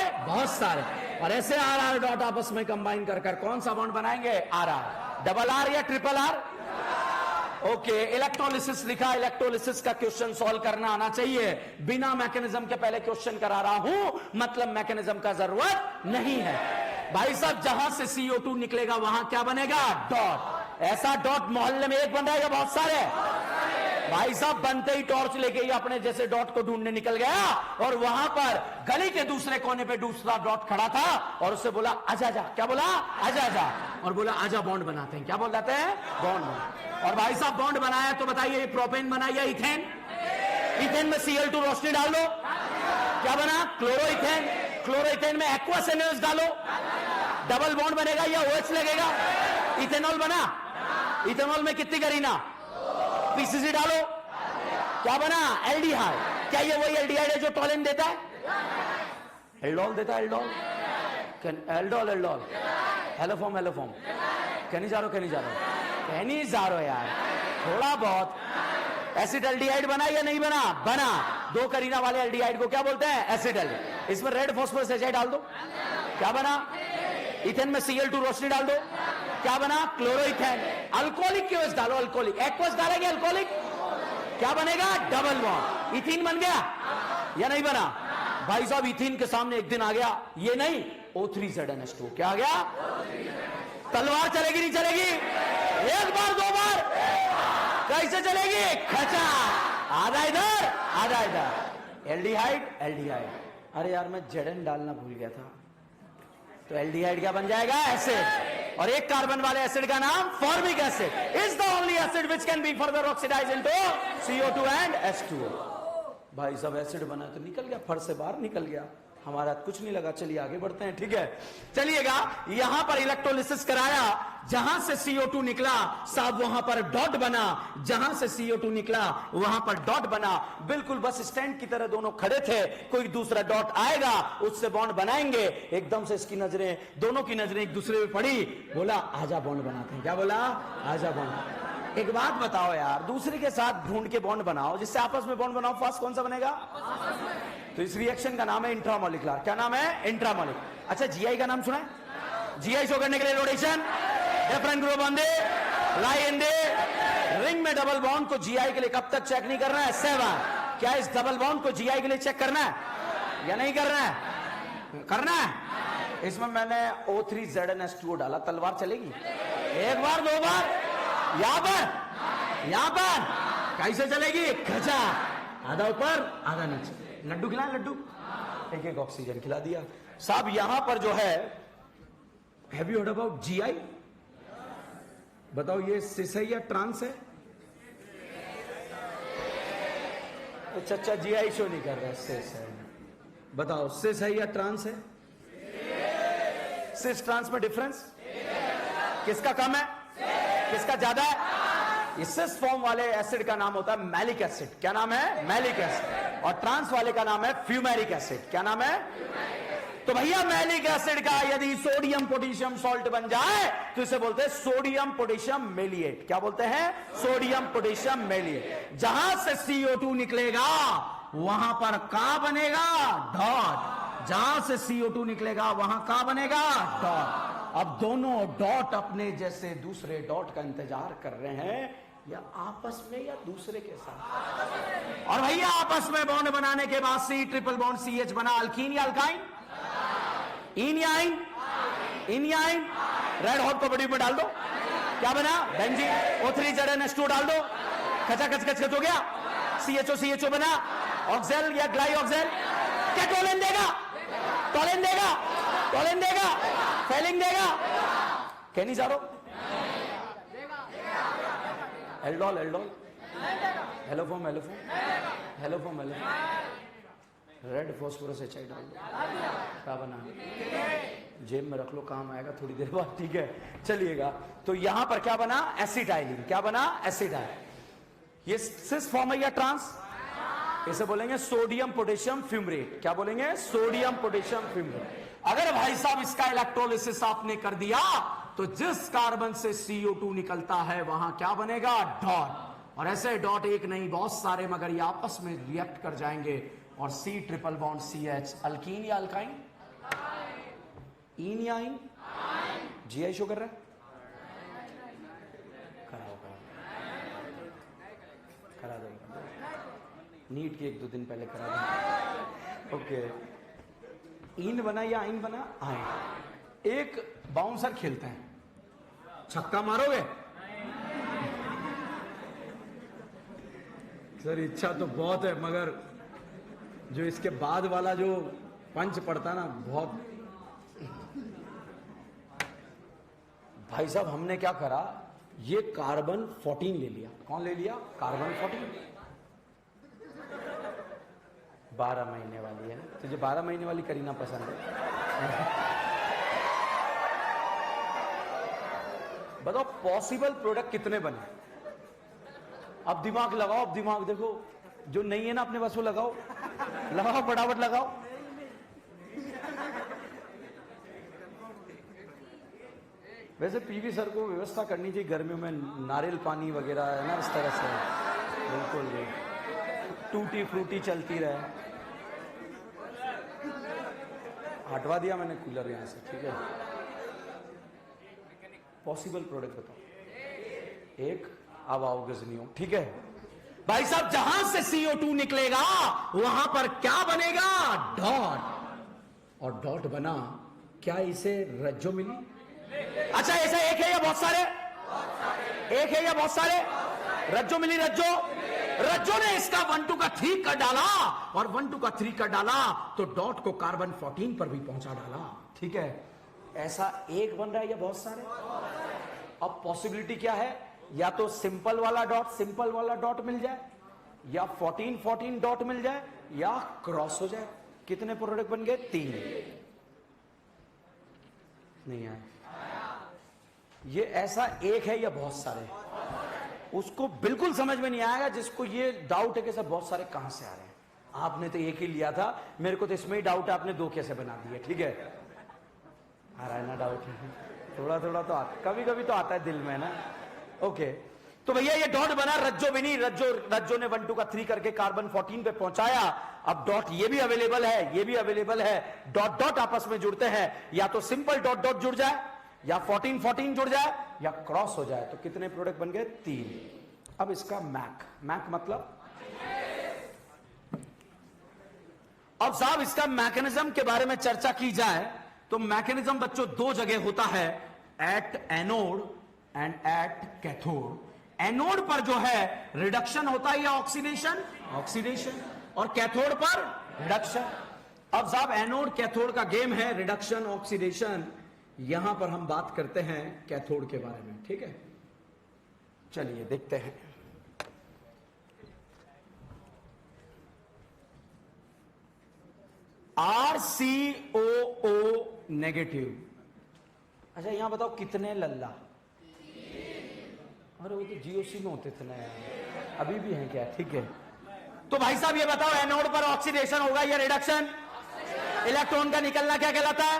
और ऐसे RR डॉट आपस में कंबाइन कर कौन सा बॉन्ड बनाएंगे? RR। डबल R या ट्रिपल R? ओके, इलेक्ट्रोलिसिस लिखा, इलेक्ट्रोलिसिस का क्वेश्चन सॉल्व करना आना चाहिए। बिना मैकेनिज्म के पहले क्वेश्चन करा रहा हूं, मतलब मैकेनिज्म का जरूरत नहीं है। भाई साहब, जहां से CO2 निकलेगा वहां क्या बनेगा? डॉट। ऐसा डॉट मोहल्ले में एक बन रहा है या बहुत सारे? भाई साहब, बनते ही टॉर्च लेके ही अपने जैसे डॉट को ढूंढने निकल गया, और वहां पर गली के दूसरे कोने पे दूसरा डॉट खड़ा था, और उससे बोला आजा आजा। क्या बोला? आजा आजा। और बोला आजा बॉन्ड बनाते हैं। क्या बोल जाते हैं? बॉन्ड। और भाई साहब, बॉन्ड बनाया तो बताइए, ये प्रोपेन बना या इथेन? इथेन में Cl2 रोशनी डाल दो, क्या बना? क्लोरोइथेन। क्लोरोइथेन में एक्वस NaOH डालो, डबल बॉन्ड बनेगा या OH लगेगा? इथेनॉल बना। इथेनॉल में कितनी करीना? PCC डालो, क्या बना? एल्डिहाइड। क्या ये वही एल्डिहाइड है जो टॉलिन देता है? एल्डोल देता है, aldol. Aldol aldol haloform haloform. कहनी जा रहे हो यार, थोड़ा बहुत। एसिड एल्डिहाइड बना या नहीं बना? बना। दो करीना वाले एल्डिहाइड को क्या बोलते हैं? Acid aldehyde. इसमें रेड फॉस्फोरस एचाइड डाल दो, क्या बना? इथेन में Cl2 रोशनी डाल दो, क्या बना? क्लोरोइथेन। अल्कोहलिक क्यों डालो? अल्कोहलिक। एक्वस डालेंगे अल्कोहलिक, क्या बनेगा? Double bond. इथीन बन गया या नहीं बना? भाई साहब, इथीन के सामने एक दिन आ गया, ये नहीं, O3ZNH2। क्या आ गया? तलवार चलेगी नहीं चलेगी? एक बार दो बार, कैसे चलेगी? खचा, आधा इधर आधा इधर। Aldehyde aldehyde. अरे यार, मैं ZN डालना भूल गया था। तो एल्डिहाइड क्या बन जाएगा? एसिड। और एक कार्बन वाले एसिड का नाम formic acid. Is the only acid which can be further oxidize into CO2 and H2O। भाई साहब, एसिड बना तो निकल गया, फर से बाहर निकल गया, हमारा कुछ नहीं लगा। चलिए आगे बढ़ते हैं, ठीक है? चलिएगा, यहां पर इलेक्ट्रोलिसिस कराया, जहां से CO2 निकला साहब वहां पर डॉट बना, जहां से CO2 निकला वहां पर डॉट बना। बिल्कुल बस स्टैंड की तरह दोनों खड़े थे, कोई दूसरा डॉट आएगा उससे बॉन्ड बनाएंगे। एकदम से इसकी नजरें, दोनों की नजरें एक दूसरे पे पड़ी, बोला आजा बॉन्ड बनाते हैं। क्या बोला? आजा बॉन्ड। एक बात बताओ यार, दूसरे के साथ ढूंढ के बॉन्ड बनाओ, जिससे आपस में बॉन्ड बनाओ, फास्ट कौन सा बनेगा? तो इस रिएक्शन का नाम है इंट्रामोलिकुलर। क्या नाम है? इंट्रामोलिकुलर। अच्छा, GI का नाम सुना है? GI शो करने के लिए rotation, different group on they lie in they ring में डबल बॉन्ड को GI के लिए कब तक चेक नहीं करना है? 7। क्या इस डबल बॉन्ड को GI के लिए चेक करना है या नहीं करना है? करना है। इसमें मैंने O3ZNH2O डाला, तलवार चलेगी? एक बार दो बार, यहां पर कैसे चलेगी? खचा, आधा ऊपर आधा नीचे। लड्डू खिलाए? लड्डू एक एक ऑक्सीजन खिला दिया। साहब, यहां पर जो है, have you heard about GI? बताओ, ये सिस है या ट्रांस है? अच्छा, GI शो नहीं कर रहा, सिस है। बताओ, सिस है या ट्रांस है? सिस ट्रांस में डिफरेंस किसका कम है, किसका ज्यादा है? इस सिस फॉर्म वाले एसिड का नाम होता है मैलिक एसिड। क्या नाम है? Malic acid. और ट्रांस वाले का नाम है फ्यूमेरिक एसिड। क्या नाम है? तो भैया, मैलिक एसिड का यदि सोडियम पोटेशियम सॉल्ट बन जाए तो इसे बोलते हैं सोडियम पोटेशियम मेलिएट। क्या बोलते हैं? Sodium potassium maleate. जहां से CO2 निकलेगा वहां पर का बनेगा? डॉट। जहां से CO2 निकलेगा वहां का बनेगा? डॉट। अब दोनों डॉट अपने जैसे दूसरे डॉट का इंतजार कर रहे हैं, या आपस में या दूसरे के साथ। और भैया, आपस में बॉन्ड बनाने के बाद C ट्रिपल बॉन्ड CH बना, अल्कीन या अल्काइन? इन या आइन? इन या आइन? रेड हॉट को बड़ी में डाल दो, क्या बना? बेंजीन। O3ZNH2 डाल दो, खचा खच खच खच हो गया, CHO बना। ऑक्सेल या ग्लाई ऑक्सेल? क्या टोलेन देगा? टोलेन देगा? टोलेन देगा? फेलिंग देगा? कह नहीं जा रहा? Aldol aldol haloform haloform haloform haloform. Red phosphorus एचाइड डाल दो, क्या बना? जेब में रख लो, काम आएगा थोड़ी देर बाद, ठीक है? चलिएगा, तो यहां पर क्या बना? एसिटाइलिन। क्या बना? एसिटाइल। ये सिस फॉर्म है या ट्रांस? इसे बोलेंगे सोडियम पोटेशियम फ्यूमरेट। क्या बोलेंगे? Sodium potassium fumarate. अगर भाई साहब इसका इलेक्ट्रोलिसिस आपने कर दिया तो जिस कार्बन से CO2 निकलता है वहां क्या बनेगा? डॉट। और ऐसे डॉट एक नहीं बहुत सारे, मगर ये आपस में रिएक्ट कर जाएंगे और C triple bond CH, alkyne या अल्काइन? इन या इन? GI शो कर रहा है? करा दो, नीट के 1-2 दिन पहले करा दो। ओके, इन बना या आइन बना? आइन। एक बाउंसर खेलते हैं, छक्का मारोगे? सर इच्छा तो बहुत है, मगर जो इसके बाद वाला जो पंच पड़ता ना, बहुत। भाई साहब हमने क्या करा, ये कार्बन 14 ले लिया। कौन ले लिया? कार्बन 14। 12 महीने वाली है ना, तुझे 12 महीने वाली करीना पसंद है? बताओ पॉसिबल प्रोडक्ट कितने बने? अब दिमाग लगाओ, अब दिमाग देखो, जो नहीं है ना अपने बस वो लगाओ, लगाओ फटाफट लगाओ। वैसे पीवी सर को व्यवस्था करनी चाहिए गर्मियों में, नारियल पानी वगैरह है ना, इस तरह से बिल्कुल जी, टूटी फ्रूटी चलती रहे। हटवा दिया मैंने कूलर यहां से, ठीक है। पॉसिबल प्रोडक्ट बताओ एक, अब आओ गजनियों, ठीक है भाई साहब। जहां से CO2 निकलेगा वहां पर क्या बनेगा? डॉट। और डॉट बना, क्या इसे रज्जो मिली? अच्छा ऐसा एक है या बहुत सारे? एक है या बहुत सारे? रज्जो मिली, रज्जो। रज्जो ने इसका 1-2 का 3 कर डाला, और 1-2 का 3 कर डाला तो डॉट को कार्बन 14 पर भी पहुंचा डाला, ठीक है। ऐसा एक बन रहा है या बहुत सारे? अब पॉसिबिलिटी क्या है, या तो सिंपल वाला डॉट मिल जाए, या 14 डॉट मिल जाए, या क्रॉस हो जाए। कितने प्रोडक्ट बन गए? 3। नहीं आए। ये ऐसा एक है या बहुत सारे? उसको बिल्कुल समझ में नहीं आएगा जिसको ये डाउट है कि सब बहुत सारे कहां से आ रहे हैं। आपने तो एक ही लिया था, मेरे को तो इसमें ही डाउट है, आपने 2 कैसे बना दिए, ठीक है। आ रहा है ना डाउट? थोड़ा थोड़ा तो आता, कभी कभी तो आता है दिल में ना। ओके, तो भैया ये डॉट बना, रज्जो भी नहीं, रज्जो ने 1-2 का 3 करके कार्बन 14 पे पहुंचाया। अब डॉट ये भी अवेलेबल है, ये भी अवेलेबल है, डॉट डॉट आपस में जुड़ते हैं, या तो सिंपल डॉट डॉट जुड़ जाए, या 14 जुड़ जाए, या क्रॉस हो जाए। तो कितने प्रोडक्ट बन गए? 3। अब इसका मैक मतलब, अब साहब इसका मैकेनिज्म के बारे में चर्चा की जाए तो मैकेनिज्म बच्चों 2 जगह होता है, at anode and at cathode. Anode पर जो है रिडक्शन होता है या ऑक्सीडेशन, और कैथोड पर रिडक्शन। अब साहब एनोड कैथोड का गेम है, रिडक्शन ऑक्सीडेशन। यहां पर हम बात करते हैं कैथोड के बारे में, ठीक है। चलिए देखते हैं। RCOO negative. अच्छा यहां बताओ कितने लल्ला? अरे वो तो GOC में होते थे ना यार, अभी भी हैं क्या? ठीक है, तो भाई साहब ये बताओ एनोड पर ऑक्सीडेशन होगा या रिडक्शन? इलेक्ट्रॉन का निकलना क्या कहलाता है?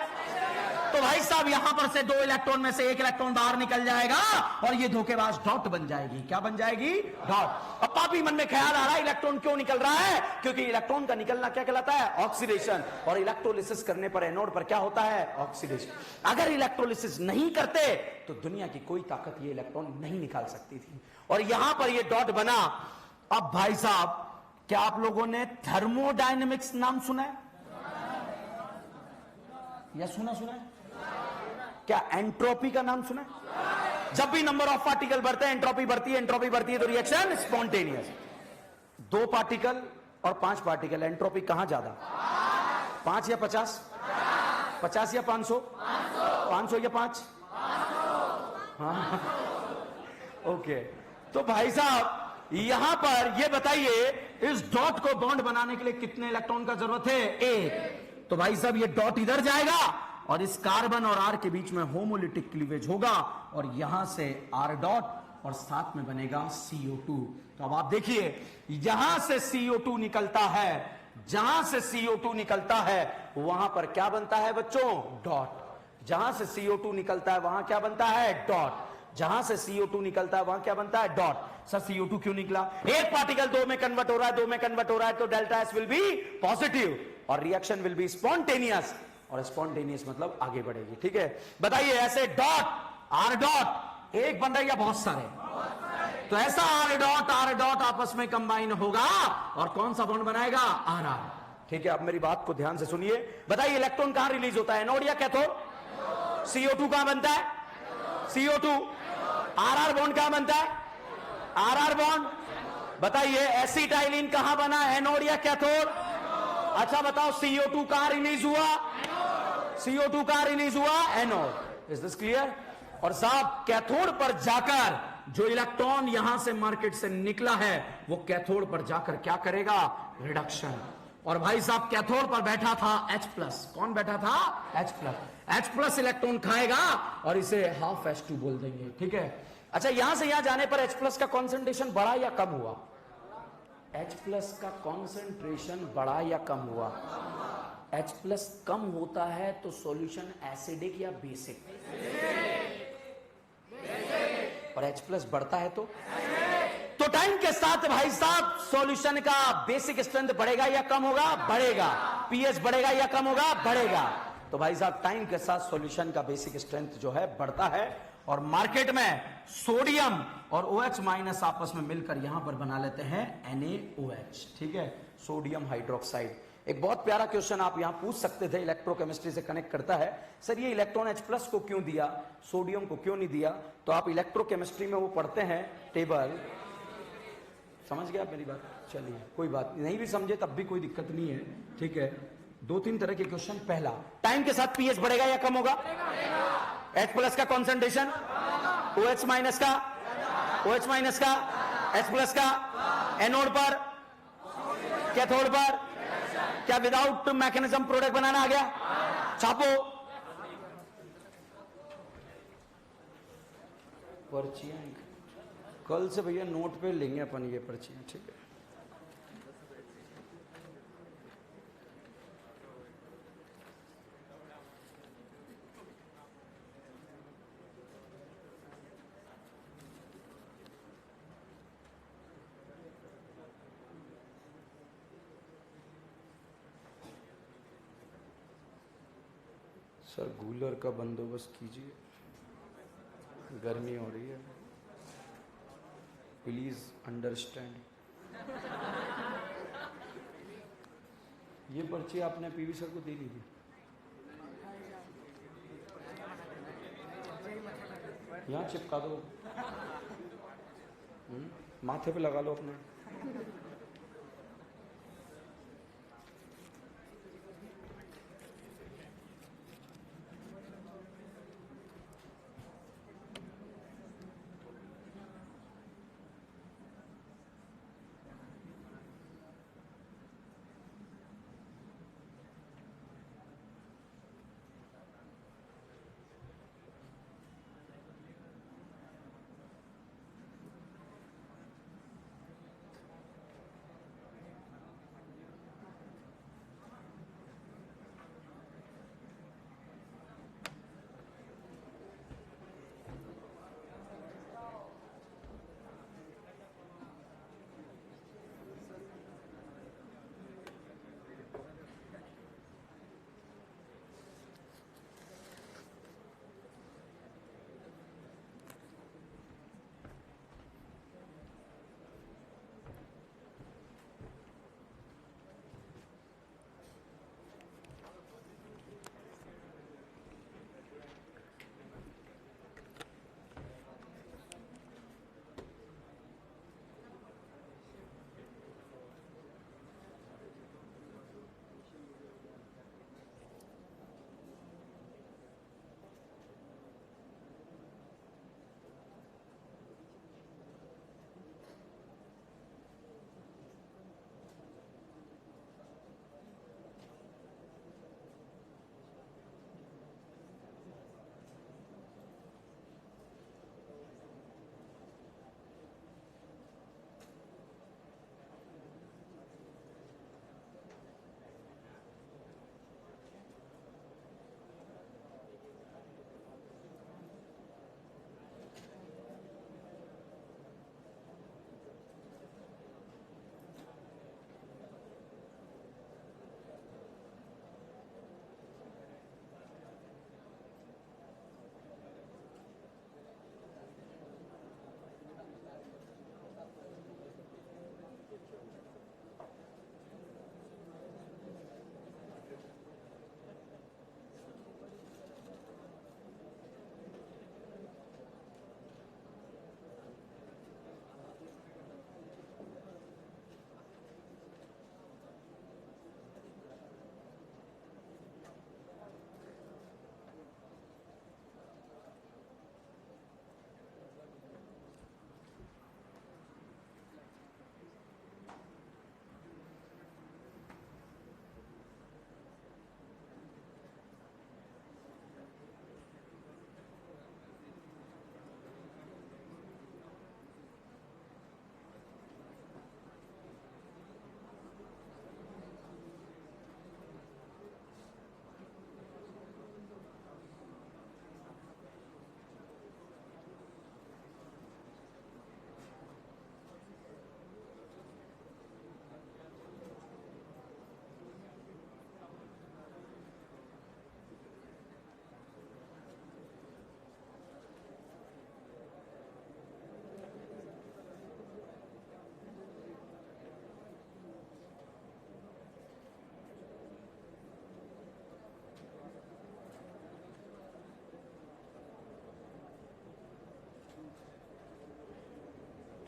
तो भाई साहब यहां पर से 2 इलेक्ट्रॉन में से 1 इलेक्ट्रॉन बाहर निकल जाएगा, और ये धोखेबाज डॉट बन जाएगी। क्या बन जाएगी? डॉट। अब पापी मन में ख्याल आ रहा है इलेक्ट्रॉन क्यों निकल रहा है? क्योंकि इलेक्ट्रॉन का निकलना क्या कहलाता है? ऑक्सीडेशन। और इलेक्ट्रोलिसिस करने पर एनोड पर क्या होता है? ऑक्सीडेशन। अगर इलेक्ट्रोलिसिस नहीं करते तो दुनिया की कोई ताकत ये इलेक्ट्रॉन नहीं निकाल सकती थी, और यहां पर ये डॉट बना। अब भाई साहब क्या आप लोगों ने थर्मोडायनेमिक्स नाम सुना है या सुना है? क्या एंट्रोपी का नाम सुना है? जब भी नंबर ऑफ पार्टिकल बढ़ते हैं एंट्रोपी बढ़ती है तो रिएक्शन स्पॉन्टेनियस। 2 पार्टिकल और 5 पार्टिकल, एंट्रोपी कहां ज्यादा? 5 या 50? 50 या 500? 500 या 5? हाँ ओके, तो भाई साहब यहां पर ये बताइए इस डॉट को बॉन्ड बनाने के लिए कितने इलेक्ट्रॉन का जरूरत है? 1। तो भाई साहब ये डॉट इधर जाएगा और इस कार्बन और आर के बीच में होमोलिटिक क्लीवेज होगा, और यहां से आर डॉट और साथ में बनेगा CO2। तो अब आप देखिए यहां से CO2 निकलता है, जहां से CO2 निकलता है वहां पर क्या बनता है बच्चों? डॉट। जहां से CO2 निकलता है वहां क्या बनता है? डॉट। जहां से CO2 निकलता है वहां क्या बनता है? डॉट। सर CO2 क्यों निकला? एक पार्टिकल दो में कन्वर्ट हो रहा है, दो में कन्वर्ट हो रहा है, तो delta S will be positive और रिएक्शन विल बी स्पॉन्टेनियस, और स्पॉन्टेनियस मतलब आगे बढ़ेगी। ठीक है, बताइए ऐसे डॉट आर डॉट एक बन रहा है या बहुत सारे? तो ऐसा आर डॉट आपस में कंबाइन होगा और कौन सा बॉन्ड बनाएगा? R R. ठीक है, अब मेरी बात को ध्यान से सुनिए। बताइए इलेक्ट्रॉन कहां रिलीज होता है? एनोड या कैथोड? CO2 कहां बनता है? CO2। आर बॉन्ड कहां बनता है? Are bond. बताइए एसिटाइलिन कहां बना? एनोड या कैथोड? अच्छा बताओ CO2 कहां रिलीज हुआ? CO2 कहां रिलीज हुआ? एनोड। Is this clear? और साहब कैथोड पर जाकर जो इलेक्ट्रॉन यहां से मार्केट से निकला है वो कैथोड पर जाकर क्या करेगा? रिडक्शन। और भाई साहब कैथोड पर बैठा था H+। कौन बैठा था? H+। इलेक्ट्रॉन खाएगा और इसे हाफ H2 बोल देंगे। ठीक है, अच्छा यहां से यहां जाने पर H+ का कॉन्सेंट्रेशन बढ़ा या कम हुआ? H+ का कॉन्सेंट्रेशन बढ़ा या कम हुआ? H+ कम होता है तो सॉल्यूशन एसिडिक या बेसिक? और H+ बढ़ता है तो टाइम के साथ भाई साहब सॉल्यूशन का बेसिक स्ट्रेंथ बढ़ेगा या कम होगा? बढ़ेगा। पीएच बढ़ेगा या कम होगा? बढ़ेगा। तो भाई साहब टाइम के साथ सॉल्यूशन का बेसिक स्ट्रेंथ जो है बढ़ता है और मार्केट में सोडियम और OH- आपस में मिलकर यहां पर बना लेते हैं NaOH। ठीक है, सोडियम हाइड्रोक्साइड। एक बहुत प्यारा क्वेश्चन आप यहां पूछ सकते थे, इलेक्ट्रोकेमिस्ट्री से कनेक्ट करता है। सर ये इलेक्ट्रॉन H+ को क्यों दिया, सोडियम को क्यों नहीं दिया? तो आप इलेक्ट्रोकेमिस्ट्री में वो पढ़ते हैं टेबल। समझ गया आप मेरी बात? चलिए कोई बात नहीं भी समझे तब भी कोई दिक्कत नहीं है। ठीक है, 2-3 तरह के क्वेश्चन। पहला, टाइम के साथ पीएच बढ़ेगा या कम होगा? H+ का कॉन्सेंट्रेशन OH- का H+ का एनोड पर, कैथोड पर क्या विदाउट मैकेनिज्म प्रोडक्ट बनाना आ गया? छापो पर्चियां। कल से भैया नोट पे लेंगे अपन ये पर्चियां। ठीक है, सर कूलर का बंदोबस्त कीजिए, गर्मी हो रही है, प्लीज अंडरस्टैंड। ये पर्ची आपने पीवी सर को दे दी थी? यहाँ चिपका दो, माथे पे लगा लो अपने।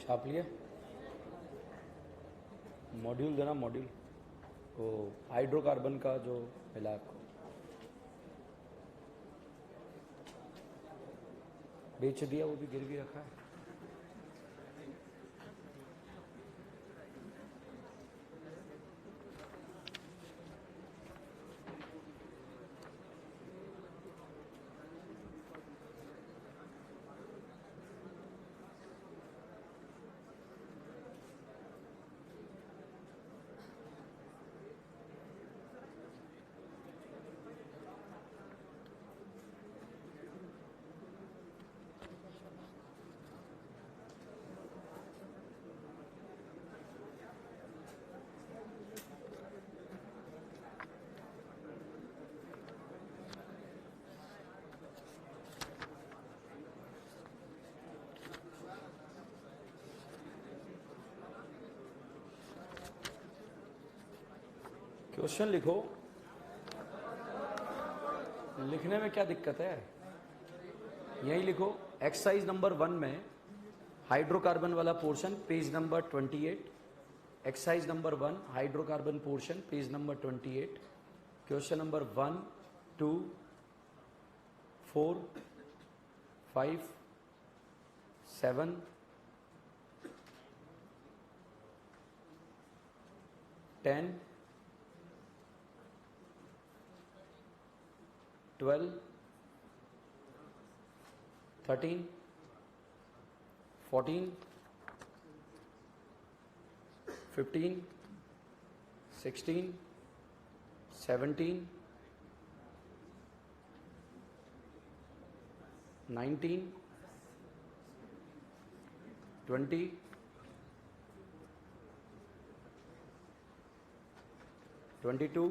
छाप लिया मॉड्यूल देना मॉड्यूल वो हाइड्रोकार्बन का जो मिला आपको बेच दिया वो भी गिरवी रखा है क्वेश्चन लिखो लिखने में क्या दिक्कत है यही लिखो एक्सरसाइज नंबर 1 में हाइड्रोकार्बन वाला portion page number 28 exercise number 1 hydrocarbon portion page number 28 question number 1 2 4 5 7 10 12 13 14 15 16 17 19 20 22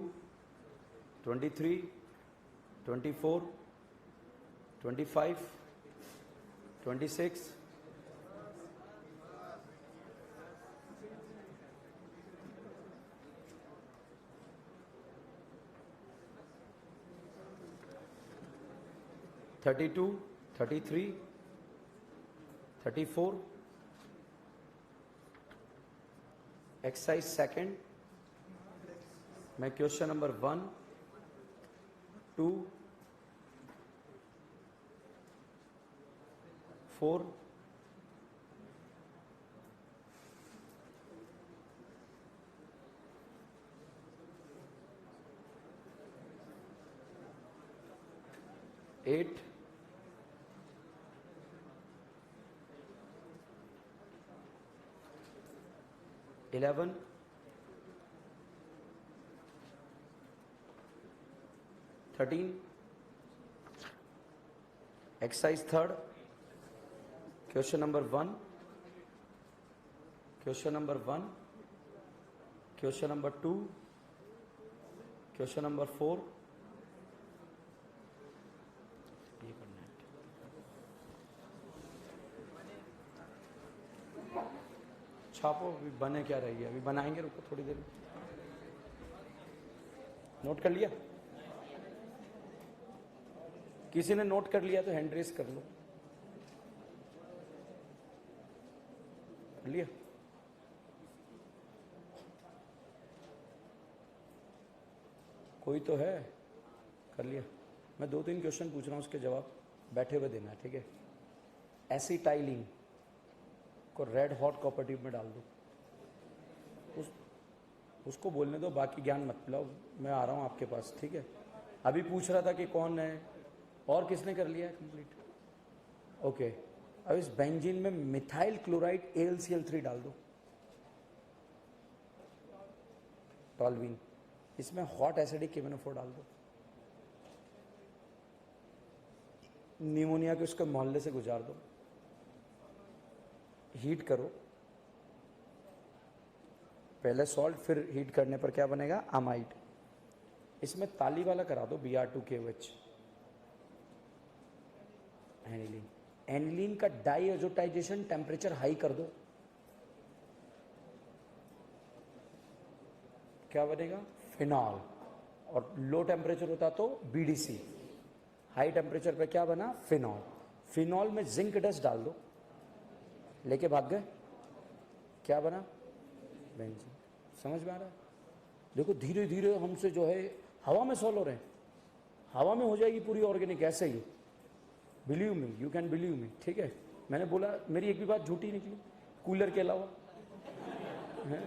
23 24 25 26 32 33 34 exercise second मैं question number 1 2 4 8 11 13 exercise third question number 1 question number 1 question number 2 question number 4 ये करना है छापो अभी बने क्या रही है अभी बनाएंगे रुको थोड़ी देर में नोट कर लिया किसी ने नोट कर लिया तो हैंड रेस कर लो कर लिया कोई तो है कर लिया मैं 2-3 क्वेश्चन पूछ रहा हूं उसके जवाब बैठे हुए देना है ठीक है एसिटाइलिन को रेड हॉट कॉपर ट्यूब में डाल दो उसको बोलने दो बाकी ज्ञान मत पिलाओ मैं आ रहा हूं आपके पास ठीक है अभी पूछ रहा था कि कौन है और किसने कर लिया है कंप्लीट ओके अब इस बेंजीन में मिथाइल क्लोराइड AlCl3 डाल दो टॉल्विन इसमें हॉट एसिडिक KMnO4 डाल दो निमोनिया के उसके मोहल्ले से गुजार दो हीट करो पहले सॉल्ट फिर हीट करने पर क्या बनेगा अमाइड इसमें ताली वाला करा दो Br2KOH एनिलीन एनिलीन का डाइएजोटाइजेशन टेम्परेचर हाई कर दो क्या बनेगा फिनॉल और लो टेम्परेचर होता तो BDC हाई टेम्परेचर पे क्या बना फिनॉल फिनॉल में जिंक डस्ट डाल दो लेके भाग गए क्या बना? बेंजीन। समझ में आ रहा है? देखो धीरे धीरे हमसे जो है हवा में सॉल्व हो रहे हैं, हवा में हो जाएगी पूरी ऑर्गेनिक ऐसे ही। Believe me, you can believe me, ठीक है। मैंने बोला मेरी एक भी बात झूठी निकली कूलर के अलावा है?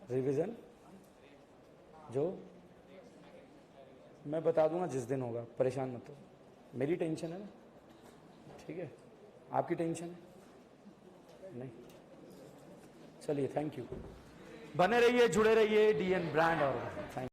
रिवीजन जो मैं बता दूंगा जिस दिन होगा, परेशान मत हो। मेरी टेंशन है ना, ठीक है, आपकी टेंशन है नहीं। चलिए थैंक यू, बने रहिए, जुड़े रहिए DN ब्रांड और थैंक